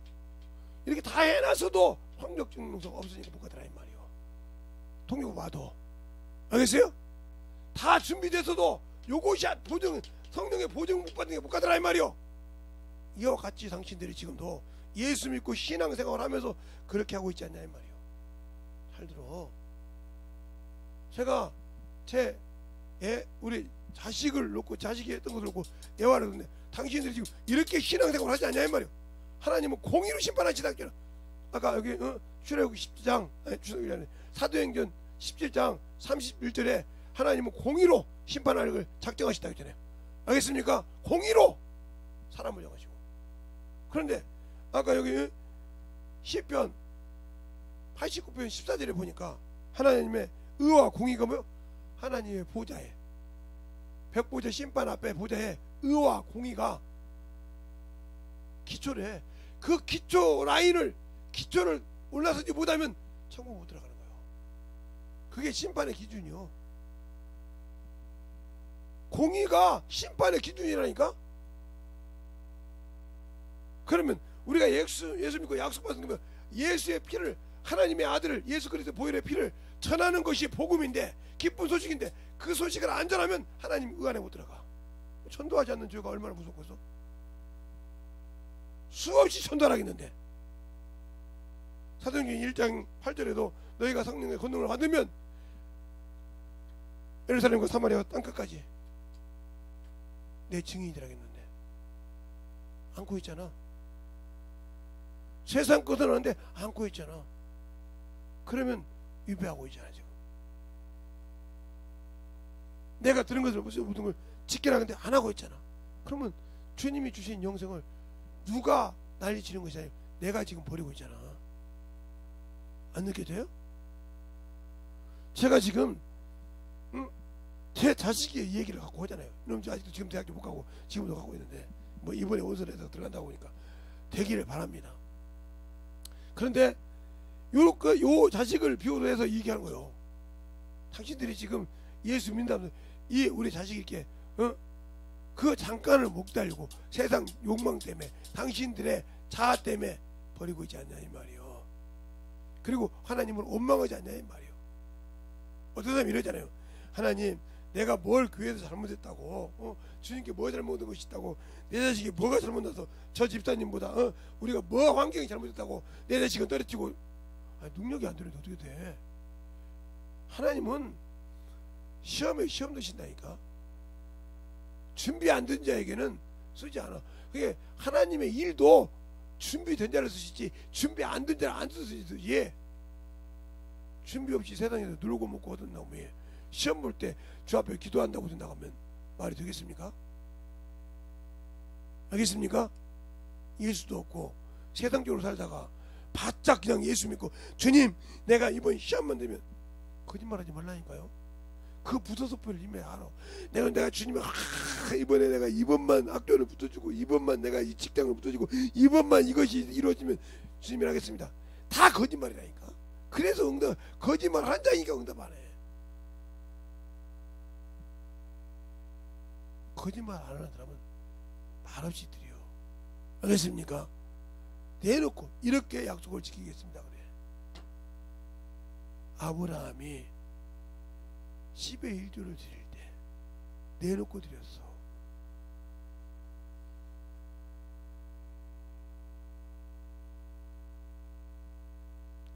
이렇게 다 해놨어도 황력증명서가 없으니까 못 가더라 이 말이요. 통역 와도. 알겠어요? 다 준비돼서도 요것이 보증, 성령의 보증 못 받는 게 못 가더라 이 말이요. 이와 같이 당신들이 지금도 예수 믿고 신앙생활 하면서 그렇게 하고 있지 않냐 이 말이요. 잘 들어. 제가 우리 자식을 놓고, 자식이 했던 것을 놓고 예화를 듣는데, 당신들이 지금 이렇게 신앙생활 하지 않냐 이 말이요. 하나님은 공의로 심판하시다 했잖아. 아까 여기 출애굽기 10장, 사도행전 17장 31절에 하나님은 공의로 심판할 걸 작정하시다 했잖아요. 알겠습니까? 공의로 사람을 정하시고. 그런데 아까 여기 시편 89편 14절에 보니까 하나님의 의와 공의가 뭐요? 하나님의 보좌에, 백보좌 심판 앞에 보좌에 의와 공의가 기초래. 그 기초를 올라서지 못하면 천국 못 들어가는 거예요. 그게 심판의 기준이요. 공의가 심판의 기준이라니까. 그러면 우리가 예수 믿고 약속받은 거면 예수의 피를, 하나님의 아들을, 예수 그리스도 보혈의 피를 전하는 것이 복음인데 기쁜 소식인데 그 소식을 안 전하면 하나님 의 안에 못 들어가. 전도하지 않는 죄가 얼마나 무섭겠어. 수없이 전도하겠는데 사도행전 1장 8절에도 너희가 성령의 권능을 받으면 예루살렘과 사마리아 땅끝까지 내 증인이 되라겠는데 안고 있잖아. 세상 것은 하는데 안고 있잖아. 그러면 위배하고 있잖아. 지금 내가 들은 것을 모든 걸 지키라 근데 안 하고 있잖아. 그러면 주님이 주신 영생을 누가 난리치는 것이 아니라 내가 지금 버리고 있잖아. 안 느껴져요? 제가 지금 제 자식의 얘기를 갖고 하잖아요. 그럼 아직도 지금 대학교 못 가고 지금도 가고 있는데 뭐 이번에 원서에서 들어간다고 하니까 되기를 바랍니다. 그런데 요 자식을 비유로 해서 얘기하는 거예요. 당신들이 지금 예수 믿는다면 이 우리 자식이 이렇게 그 잠깐을 못 달리고 세상 욕망 때문에 당신들의 자아 때문에 버리고 있지 않냐 이 말이요. 그리고 하나님을 원망하지 않냐 이 말이요. 어떤 사람이 이러잖아요. 하나님 내가 뭘 교회에서 잘못했다고 주님께 뭐 잘못한 것이 있다고 내 자식이 뭐가 잘못나서 저 집사님보다 우리가 뭐 환경이 잘못했다고 내 자식은 떨어뜨리고 능력이 안 되는데 어떻게 돼. 하나님은 시험에 시험 드신다니까. 준비 안 된 자에게는 쓰지 않아. 그게 하나님의 일도 준비된 자를 쓰시지 준비 안 된 자를 안 쓰시지. 예. 준비 없이 세상에서 놀고 먹고 얻은 나무에 시험 볼 때 주 앞에 기도한다고 생각하면 말이 되겠습니까? 알겠습니까? 예수도 없고 세상적으로 살다가 바짝 그냥 예수 믿고 주님 내가 이번 시험만 되면 거짓말하지 말라니까요. 그 붙어서 볼 힘에 알아. 내가 주님을 이번에 내가 이번만 학교를 붙어주고 이번만 내가 이 직장을 붙어주고 이번만 이것이 이루어지면 주님이 하겠습니다. 다 거짓말이라니까. 그래서 응답 거짓말 한 장이니까 응답 안 해. 거짓말 안 하는 사람은 말없이 드려. 알겠습니까? 내놓고 이렇게 약속을 지키겠습니다. 그래. 아브라함이 10의 1조를 드릴 때 내놓고 드렸어.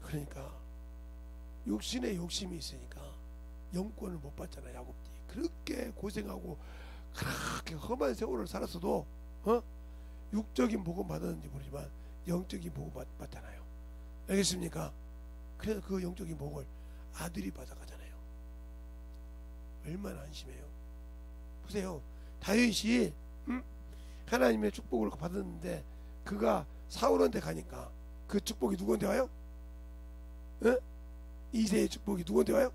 그러니까 육신에 욕심이 있으니까 영권을 못 받잖아. 야곱이 그렇게 고생하고 그렇게 험한 세월을 살았어도 육적인 복음 받았는지 모르지만 영적인 복음 받잖아요. 알겠습니까? 그래서 그 영적인 복을 아들이 받아가잖아요. 얼마나 안심해요. 보세요. 다윗이 하나님의 축복을 받았는데 그가 사울한테 가니까 그 축복이 누구한테 와요? 이세의 축복이 누구한테 와요?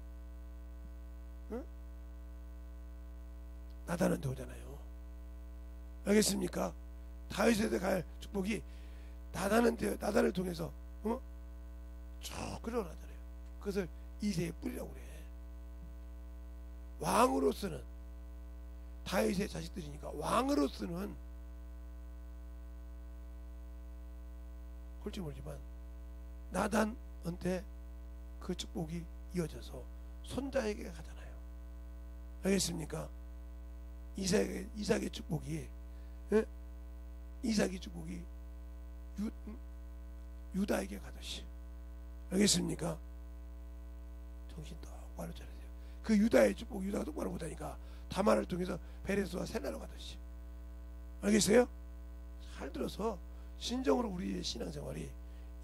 나단한테 오잖아요. 알겠습니까? 다윗한테 갈 축복이 나단을 통해서 쭉 끌어나잖아요. 그것을 이세의 뿌리라고 그래. 왕으로서는 다윗의 자식들이니까 왕으로서는 그럴지 모르지만 나단한테 그 축복이 이어져서 손자에게 가잖아요. 알겠습니까? 이삭의 축복이 이삭의 축복이 유다에게 가듯이. 알겠습니까? 정신 똑바로 차리세요. 그 유다의 축복 유다가 똑바로 못하니까 다말을 통해서 베레스와 셀라로 가듯이. 알겠어요? 잘 들어서 신정으로 우리의 신앙생활이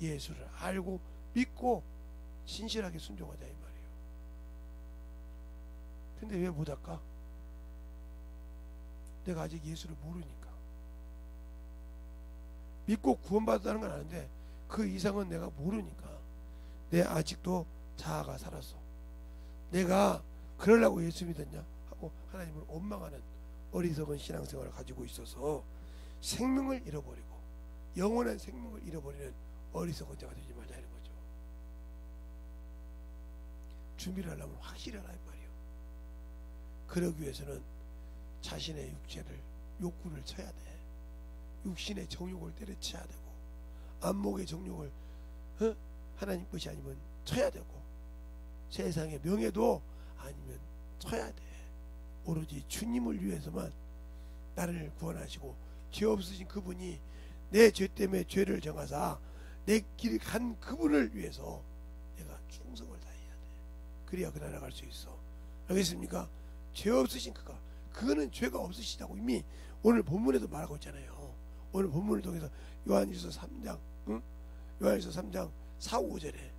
예수를 알고 믿고 신실하게 순종하자 이 말이에요. 근데 왜 못할까? 내가 아직 예수를 모르니까. 믿고 구원받았다는 건 아는데 그 이상은 내가 모르니까 내 아직도 자아가 살았어. 내가 그러려고 예수 믿었냐 하고 하나님을 원망하는 어리석은 신앙생활을 가지고 있어서 생명을 잃어버리고 영원한 생명을 잃어버리는 어리석은 자가 되지 말자는 거죠. 준비를 하려면 확실히 하라 이 말이에요. 그러기 위해서는 자신의 육체를 욕구를 쳐야 돼. 육신의 정욕을 때려쳐야 되고 안목의 정욕을 하나님 것이 아니면 쳐야 되고 세상의 명예도 아니면 쳐야 돼. 오로지 주님을 위해서만 나를 구원하시고 죄 없으신 그분이 내 죄 때문에 죄를 정하사 내 길 간 그분을 위해서 내가 충성을 다해야 돼. 그래야 그 나라 갈 수 있어. 알겠습니까? 죄 없으신 그거는 죄가 없으시다고 이미 오늘 본문에도 말하고 있잖아요. 오늘 본문을 통해서 요한일서 3장 요한일서 3장 4, 5절에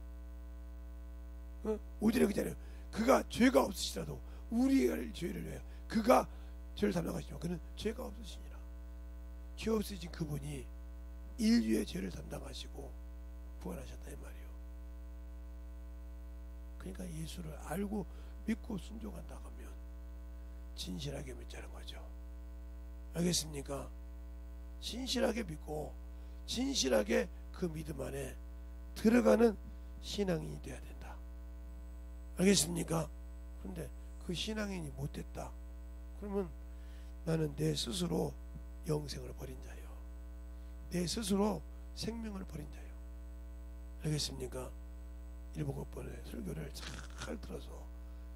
5절에 그잖아요. 그가 죄가 없으시더라도 우리의 죄를 위하여 그가 죄를 담당하시지만 그는 죄가 없으시니라. 죄 없으신 그분이 인류의 죄를 담당하시고 구원하셨다 이 말이요. 그러니까 예수를 알고 믿고 순종한다 하면 진실하게 믿자는 거죠. 알겠습니까? 진실하게 믿고 진실하게 그 믿음 안에 들어가는 신앙인이 돼야 된다. 알겠습니까? 그런데 그 신앙인이 못됐다. 그러면 나는 내 스스로 영생을 버린 자요. 내 스스로 생명을 버린 자요. 알겠습니까? 일곱 번의 설교를 잘 들어서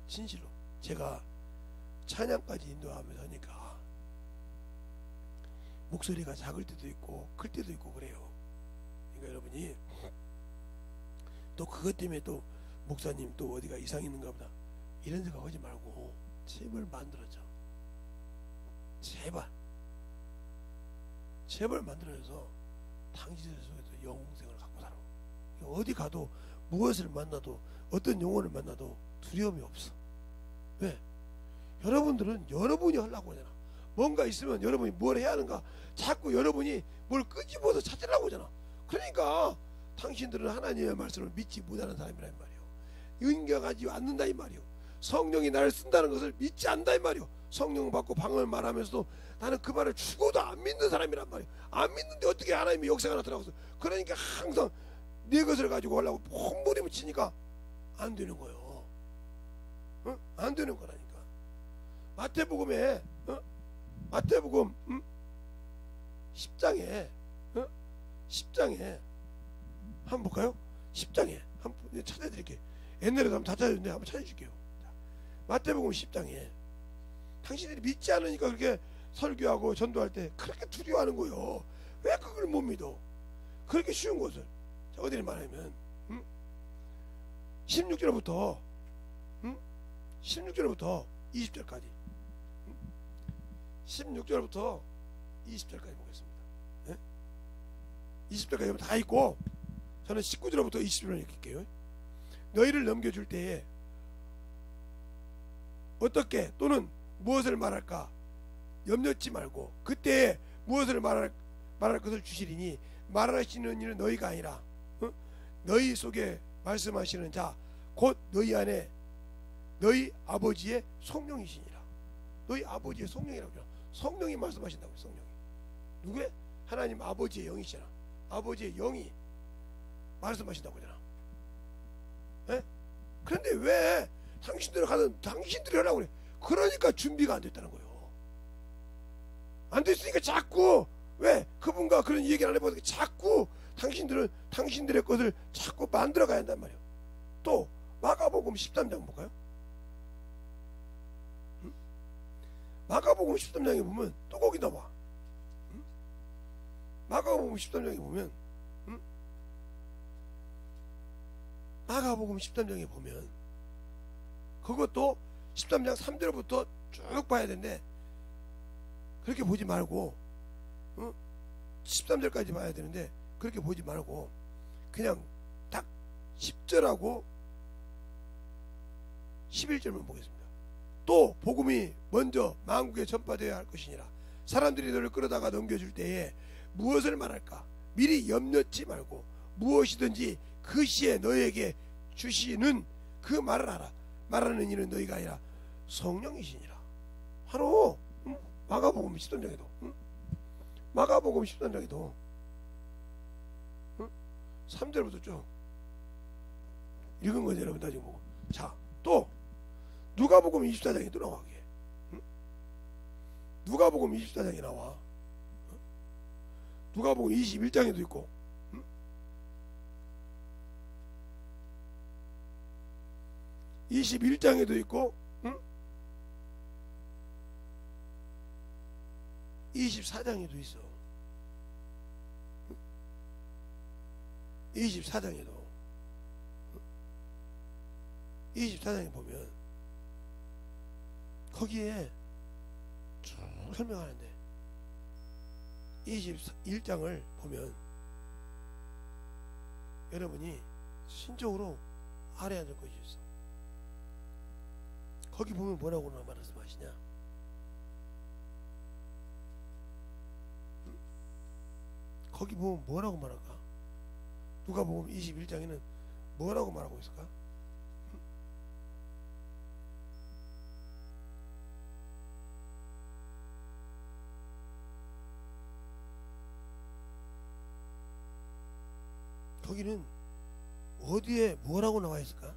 진실로 제가 찬양까지 인도하면서 하니까 목소리가 작을 때도 있고 클 때도 있고 그래요. 그러니까 여러분이 또 그것 때문에 또 목사님 또 어디가 이상 있는가 보다 이런 생각하지 말고 제발 만들어져. 제발 만들어서 당신들 속에서 영생을 갖고 살아. 어디 가도 무엇을 만나도 어떤 영혼을 만나도 두려움이 없어. 왜? 여러분들은 여러분이 하려고 하잖아. 뭔가 있으면 여러분이 뭘 해야 하는가 자꾸 여러분이 뭘 끄집어서 찾으려고 하잖아. 그러니까 당신들은 하나님의 말씀을 믿지 못하는 사람이란 말이요. 인격하지 않는다 이 말이요. 성령이 나를 쓴다는 것을 믿지 않는다 이 말이요. 성령 받고 방언을 말하면서도 나는 그 말을 죽어도 안 믿는 사람이란 말이요. 안 믿는데 어떻게 하나님의 역사가 나타나서 그러니까 항상 네 것을 가지고 하려고 폼부림을 치니까 안 되는 거예요. 안 되는 거라니까. 마태복음에 마태복음 10장에 10장에 한번 볼까요? 10장에 한번 찾아드릴게요. 옛날에도 한번 다 찾아줬는데 한번 찾아줄게요. 마태복음 10장에 당신들이 믿지 않으니까 그렇게 설교하고 전도할 때 그렇게 두려워하는 거예요. 왜 그걸 못 믿어? 그렇게 쉬운 것을 자, 어디를 말하면 16절부터 16절부터 20절까지 16절부터 20절까지 보겠습니다. 네? 20절까지 다 있고 저는 19절부터 20절을 읽을게요. 너희를 넘겨줄 때에 어떻게 또는 무엇을 말할까 염려치 말고 그때에 무엇을 말할 것을 주시리니 말하시는 이는 너희가 아니라 너희 속에 말씀하시는 자 곧 너희 안에 너희 아버지의 성령이시니라. 너희 아버지의 성령이라고 그러잖아. 성령이 말씀하신다고. 성령이 누구의? 하나님 아버지의 영이시잖아. 아버지의 영이 말씀하신다고 하잖아. 에? 그런데 왜 당신들이 하라고 그래. 그러니까 준비가 안 됐다는 거예요. 안 됐으니까 자꾸 왜 그분과 그런 얘기를 안 해보니까 자꾸 당신들의 것을 자꾸 만들어 가야 한단 말이에요. 또 마가복음 13장 볼까요? 마가복음 13장에 보면 또 거기 나와. 마가복음 13장에 보면 마가복음 13장에 보면 그것도 13장 3절부터 쭉 봐야 되는데 그렇게 보지 말고 13절까지 봐야 되는데 그렇게 보지 말고 그냥 딱 10절하고 11절만 보겠습니다. 또 복음이 먼저 만국에 전파되어야 할 것이니라. 사람들이 너를 끌어다가 넘겨줄 때에 무엇을 말할까 미리 염려치 말고 무엇이든지 그 시에 너에게 주시는 그 말을 하라. 말하는 이는 너희가 아니라 성령이시니라. 바로 마가복음 13장에도 마가복음 13장에도 3절부터 쭉 읽은 거죠. 여러분 다 지금 보고. 자, 또 누가복음 24장에 또 나와. 누가복음 24장에 나와. 누가복음 21장에도 있고. 21장에도 있고, 응? 24장에도 있어. 24장에도 24장에 보면 거기에 쭉 설명하는데 21장을 보면 여러분이 신적으로 알아야 될 것이 있어. 거기 보면 뭐라고 말씀하시냐? 거기 보면 뭐라고 말할까? 누가복음 21장에는 뭐라고 말하고 있을까? 거기는 어디에 뭐라고 나와 있을까?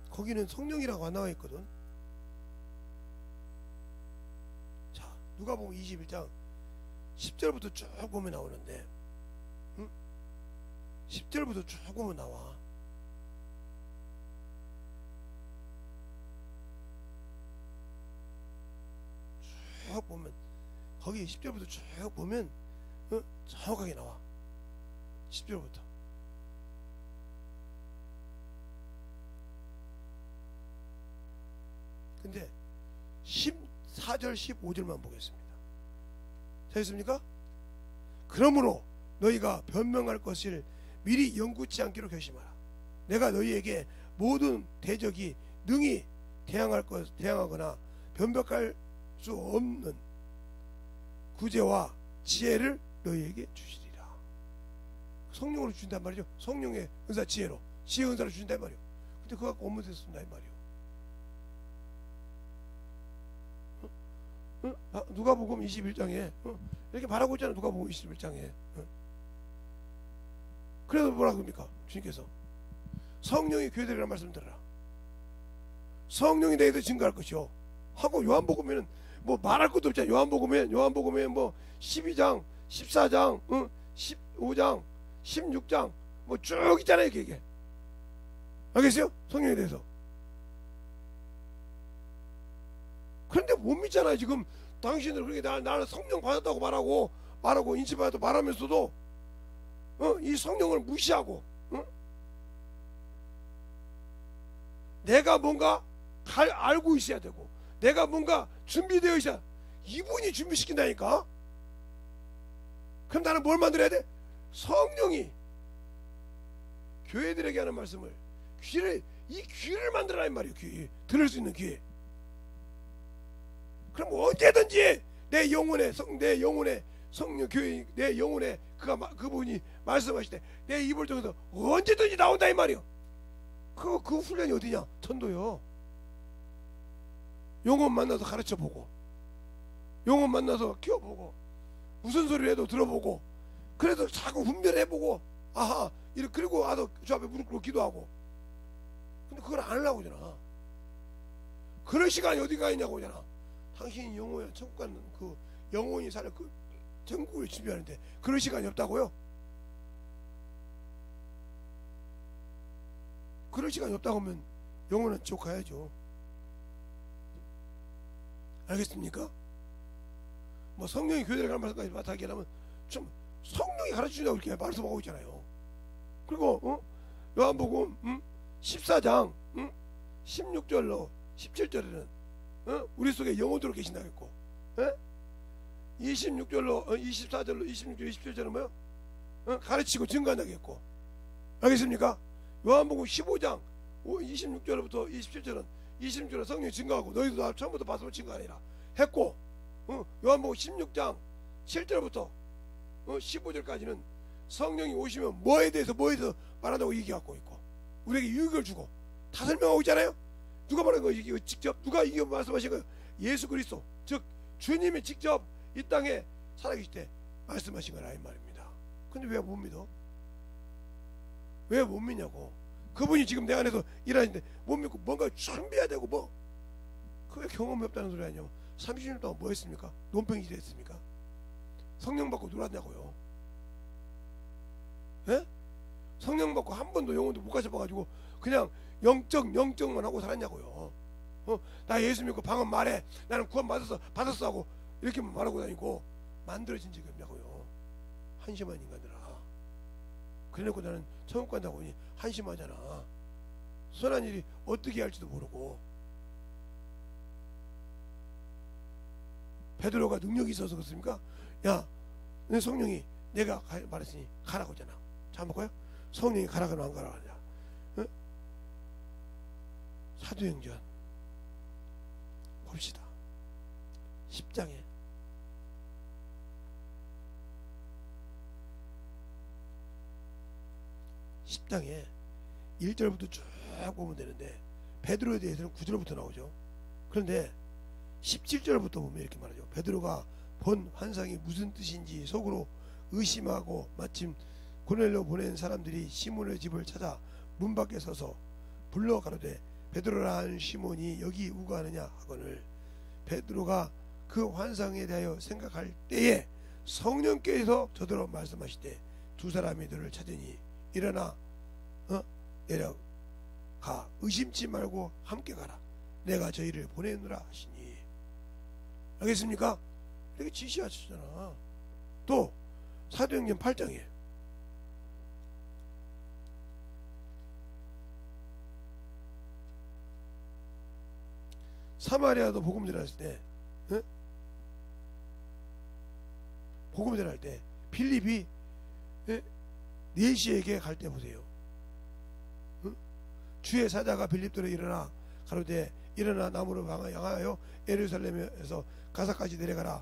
거기는 성령이라고 안 나와 있거든. 자, 누가복음 21장 10절부터 쭉 보면 나오는데, 응? 10절부터 쭉 보면 나와. 쭉 보면 거기 10절부터 쭉 보면 정확하게 나와. 10절부터. 근데 14절 15절만 보겠습니다. 되셨습니까? 그러므로 너희가 변명할 것을 미리 영구치 않기로 결심하라. 내가 너희에게 모든 대적이 능히 대항하거나 변벽할 수 없는 구제와 지혜를 너희에게 주시리라. 성령으로 주신단 말이죠. 성령의 은사, 지혜로, 지혜 은사를 주신단 말이요. 근데 그거 갖고 업무 됐습니다 이 말이요. 누가복음 21장에 이렇게 말하고 있잖아요. 누가복음 21장에. 그래서 뭐라 그럽니까? 주님께서 성령이 교회들이라는 말씀 들으라. 성령이 너희들 증거할 것이요 하고, 요한복음에는 뭐 말할 것도 없잖아요. 요한복음에 뭐 12장 14장 15장 16장 뭐 쭉 있잖아요. 이게 알겠어요? 성령에 대해서. 그런데 못 믿잖아요. 지금 당신들 그렇게 나는 성령 받았다고 말하고 인치받았다고 말하면서도 이 성령을 무시하고, 내가 뭔가 알고 있어야 되고, 내가 뭔가 준비되어 있어야, 이분이 준비시킨다니까. 그럼 나는 뭘 만들어야 돼? 성령이 교회들에게 하는 말씀을, 이 귀를 만들어라 이 말이에요. 귀, 들을 수 있는 귀. 그럼 언제든지 내 영혼의 성령 교회, 내 영혼에 그분이 말씀하실 때 내 입을 통해서 언제든지 나온다 이 말이요. 그 훈련이 어디냐? 전도요. 영혼 만나서 가르쳐보고, 영혼 만나서 키워보고, 무슨 소리를 해도 들어보고, 그래도 자꾸 분별해보고, 아하, 그리고 아도 저 앞에 무릎 꿇고 기도하고. 근데 그걸 안 하려고 하잖아. 그럴 시간이 어디가 있냐고 하잖아. 당신이 영혼이 천국 가는 그 영혼이 사는 그 천국을 준비하는데 그럴 시간이 없다고요? 그럴 시간이 없다고 하면 영혼은 지옥 가야죠. 알겠습니까? 뭐 성령이 교회를 가는 말씀까지 맡아하게 하면 좀 성령이 가르쳐준다고 이렇게 말씀하고 있잖아요. 그리고 요한복음 14장 16절로 17절에는 우리 속에 영혼으로 계신다고 했고, 26절로 24절로 26절 27절은 뭐요? 가르치고 증거한다고 했고, 알겠습니까? 요한복음 15장 26절부터 27절은 26절은 성령이 증거하고 너희도 나 처음부터 봤으면 증거하리라 했고, 요한복음 16장 7절부터 15절까지는 성령이 오시면 뭐에 대해서 말한다고 얘기하고 있고, 우리에게 유익을 주고 다 설명하고 있잖아요. 누가 말한 거예요? 이거 직접 누가 이거 말씀하신 거예요? 예수 그리스도, 즉 주님이 직접 이 땅에 살아계실 때 말씀하신 거라 이 말입니다. 근데 왜 못 믿어? 왜 못 믿냐고. 그분이 지금 내 안에서 일하는데 못 믿고 뭔가 준비해야 되고, 뭐 그게 경험이 없다는 소리 아니냐고. 30년 동안 뭐 했습니까? 논팽이질 했습니까? 성령 받고 놀았냐고요. 예? 성령 받고 한 번도 영혼도 못 가셔봐가지고 그냥 영적만 하고 살았냐고요. 나 예수 믿고 방언 말해, 나는 구원 받았어 하고 이렇게만 말하고 다니고 만들어진 적이 없냐고요. 한심한 인간들아. 그래놓고 나는 천국 간다고 하니 한심하잖아. 선한 일이 어떻게 할지도 모르고. 베드로가 능력이 있어서 그렇습니까? 야, 내 성령이 내가 말했으니 가라고 하잖아. 자, 한번 볼까요? 성령이 가라고 안 가라고 하냐. 응? 사도행전 봅시다. 10장에 1절부터 쭉 보면 되는데 베드로에 대해서는 9절부터 나오죠. 그런데 17절부터 보면 이렇게 말하죠. 베드로가 본 환상이 무슨 뜻인지 속으로 의심하고 마침 고넬료 보낸 사람들이 시몬의 집을 찾아 문 밖에 서서 불러 가로되 베드로라는 시몬이 여기 우거하느냐 하거늘 베드로가 그 환상에 대하여 생각할 때에 성령께서 저더러 말씀하시되 두 사람이 너를 찾으니 일어나 내려가 의심치 말고 함께 가라. 내가 저희를 보내느라 하시니. 알겠습니까? 이렇게 지시하시잖아. 또 사도행전 8장에 사마리아도 복음 전할 때, 복음 전할 때 빌립이 네시에게 갈 때 보세요. 주의 사자가 빌립들을 일어나 가로되 일어나 나무로 향하여 예루살렘에서 가사까지 내려가라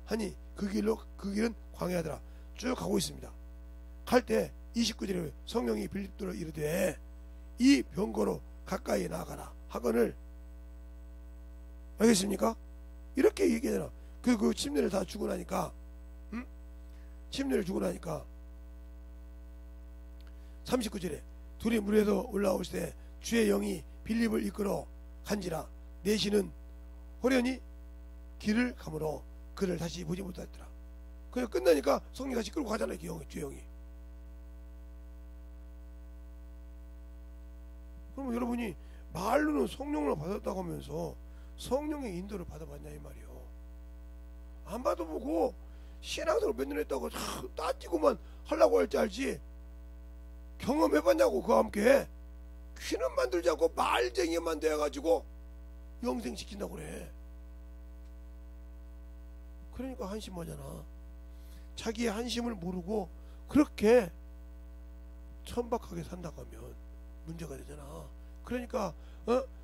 하니 그 길은 광야더라. 쭉 가고 있습니다. 갈 때 29절에 성령이 빌립들을 이르되 이 병거로 가까이 나가라 하거늘. 알겠습니까? 이렇게 얘기하잖아. 그 침례를 다 주고 나니까, 침례를 주고 나니까 39절에 둘이 물에서 올라오실 때 주의 영이 빌립을 이끌어 간지라 내시는 호련히 길을 가므로 그를 다시 보지 못하더라. 그냥 끝나니까 성령이 다시 끌고 가잖아요. 주의 영이. 그럼 여러분이 말로는 성령을 받았다고 하면서 성령의 인도를 받아봤냐 이 말이요. 안 받아보고 신앙생활 몇 년 했다고 따지고만 하려고 할 줄 알지 경험해봤냐고. 그와 함께 귀는 만들지 않고 말쟁이만 돼가지고 영생시킨다고 그래. 그러니까 한심하잖아. 자기의 한심을 모르고 그렇게 천박하게 산다고 하면 문제가 되잖아. 그러니까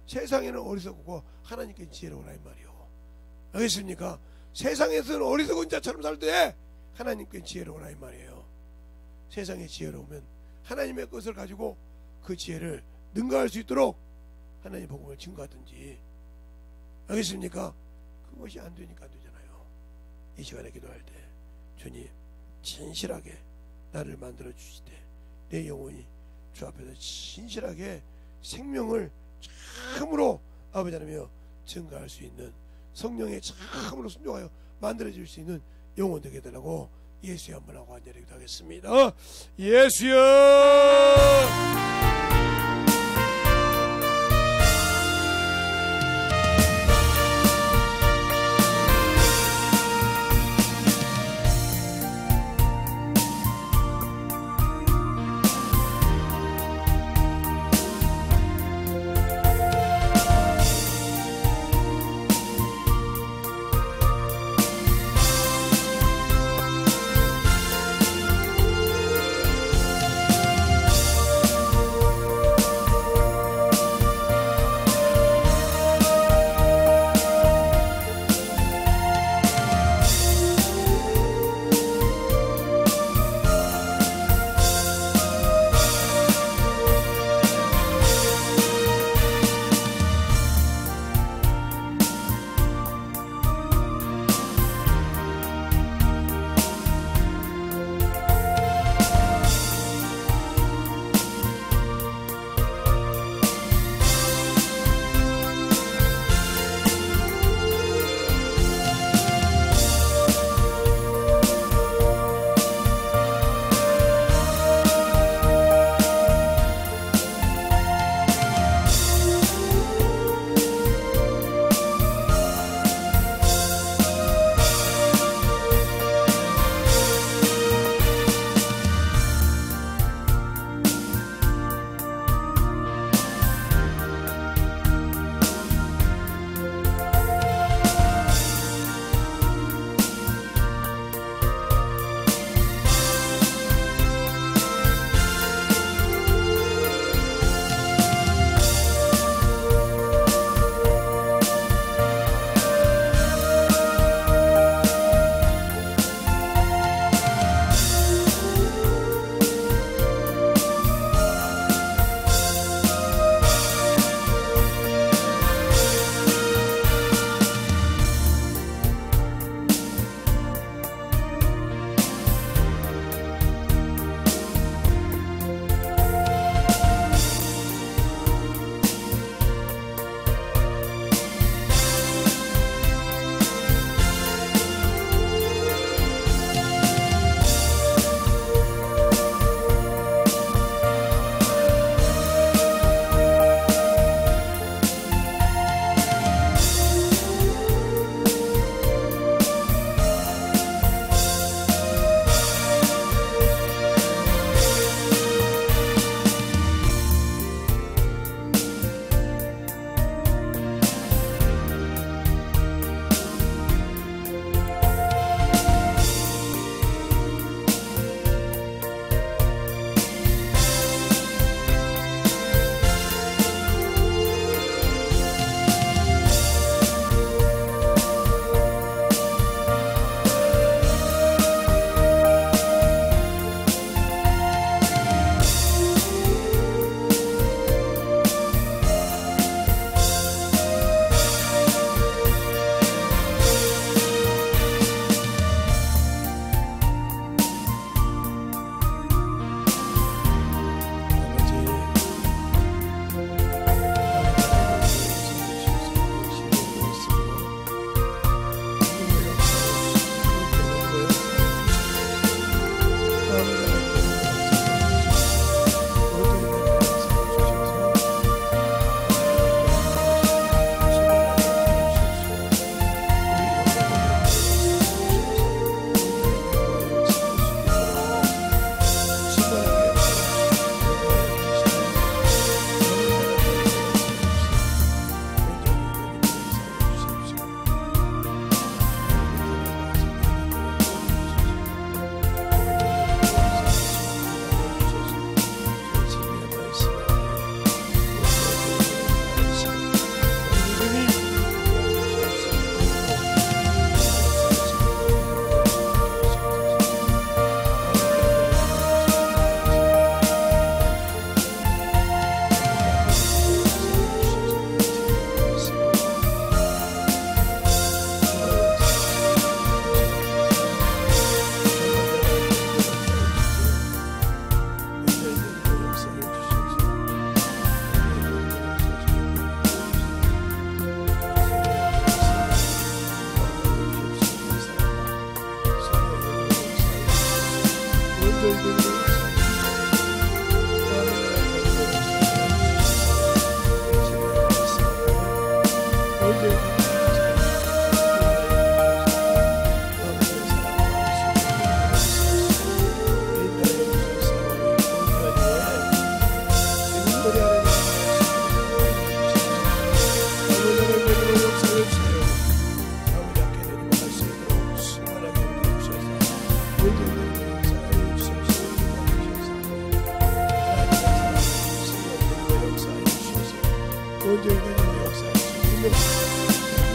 세상에는 어리석고 하나님께 지혜로우라 이 말이요. 알겠습니까? 세상에서는 어리석은 자처럼 살 때 하나님께 지혜로우라 이 말이에요. 세상에 지혜로우면 하나님의 것을 가지고 그 지혜를 능가할 수 있도록 하나님의 복음을 증거하든지. 알겠습니까? 그것이 안 되니까 안 되잖아요. 이 시간에 기도할 때 주님 진실하게 나를 만들어 주시되 내 영혼이 주 앞에서 진실하게 생명을 참으로 아버지 하나며 증가할 수 있는 성령의 참으로 순종하여 만들어질 수 있는 영혼 되게 해달라고 예수여 한번 하고 간절히 기도하겠습니다. 예수여.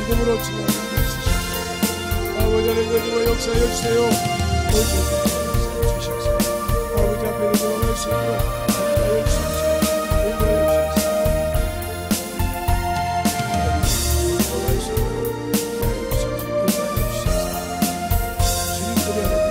이름으로 증언해 주시옵소서. 아버지 하나님 역사해 주세요. 주시옵소서. 아버지 앞에 들어갈 수 있도록 인도하여 주시옵소서. 인도하여 주시옵소서. 들어갈 수 있도록 인도하여 주시옵소서. 인도하여 주시옵소서. 주님들이 하나님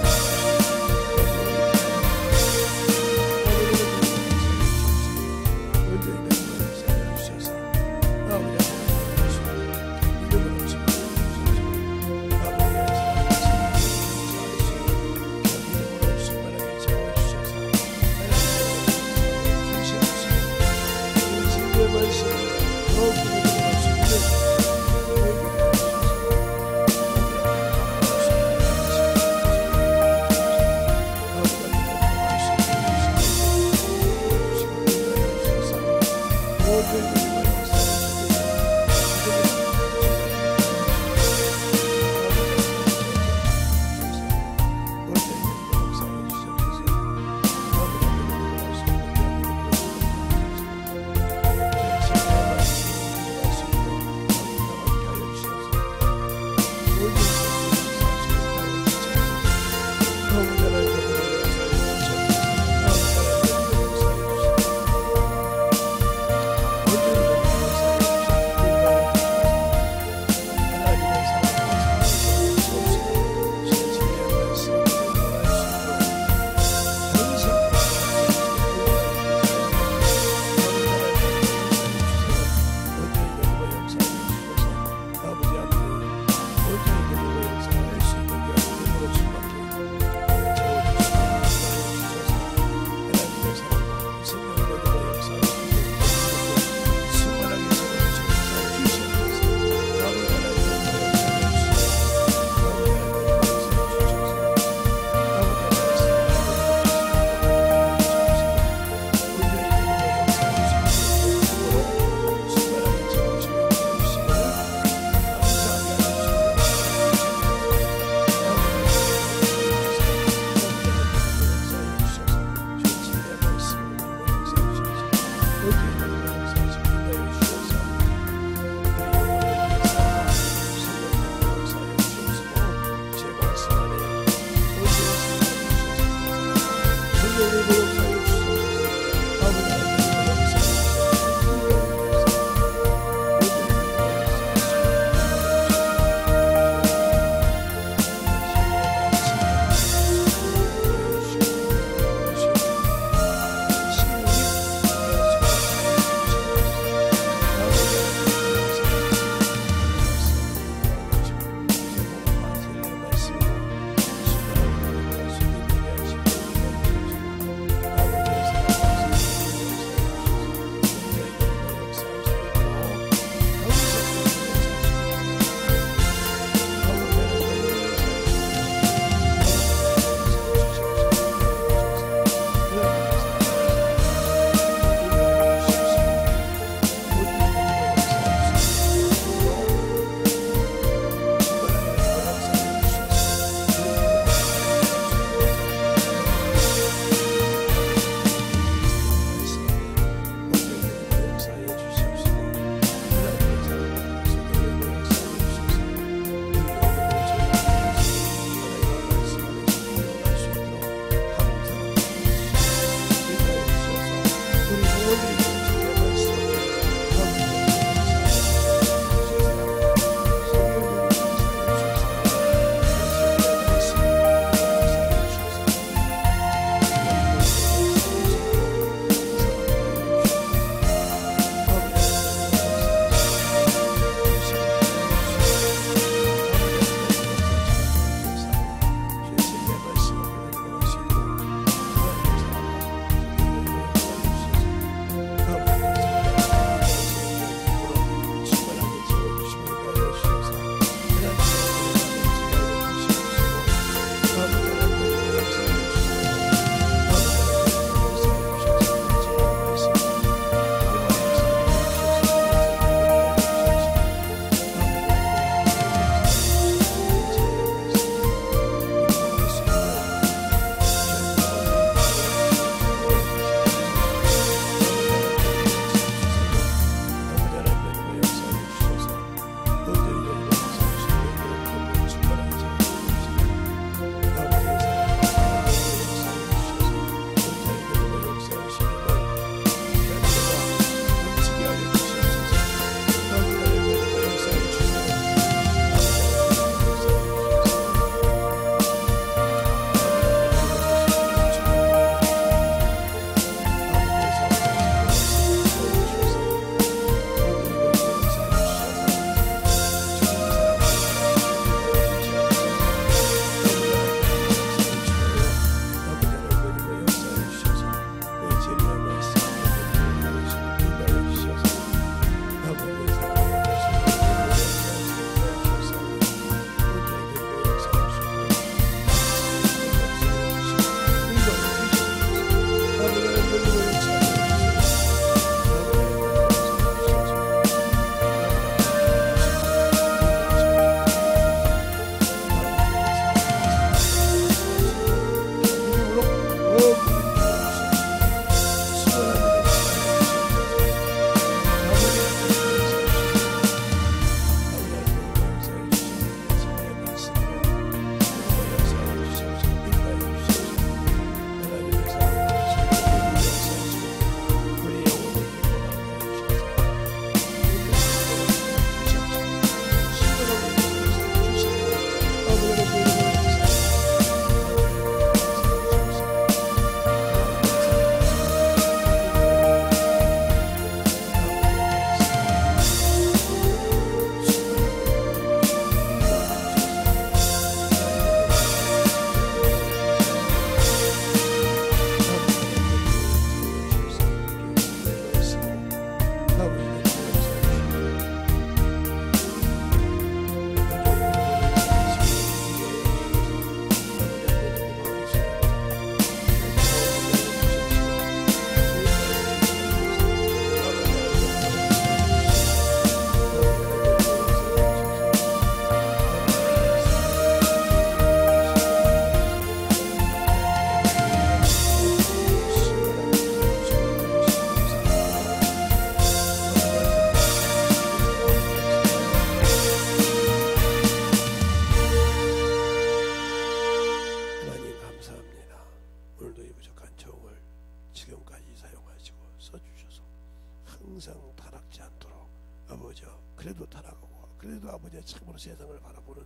그래도 아버지가 참으로 세상을 바라보는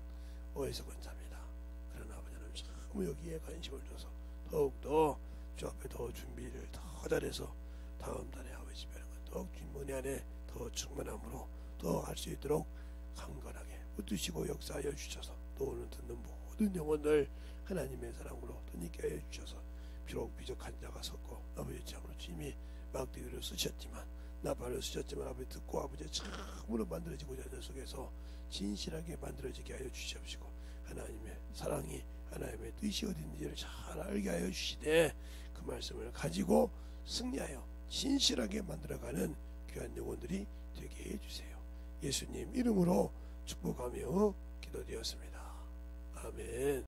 어리석은 자입니다. 그러나 아버지는 참 여기에 관심을 줘서 더욱더 주 앞에 더 준비를 더 잘해서 다음 달에 아버지 뵈는 것 더욱 주님 안에 더 충만함으로 더 할 수 있도록 강건하게 붙드시고 역사하여 주셔서 또 오늘 듣는 모든 영혼들 하나님의 사랑으로 덧입게 하여 주셔서 비록 부족한 자가 섰고 아버지 참으로 주님이 막대기를 쓰셨지만 나팔을 쓰셨지만 아버지 듣고 아버지 참으로 만들어지고자 하는 속에서 진실하게 만들어지게 하여 주시옵시고 하나님의 사랑이 하나님의 뜻이 어딘지를 잘 알게 하여 주시되 그 말씀을 가지고 승리하여 진실하게 만들어가는 귀한 영혼들이 되게 해주세요. 예수님 이름으로 축복하며 기도드렸습니다. 아멘.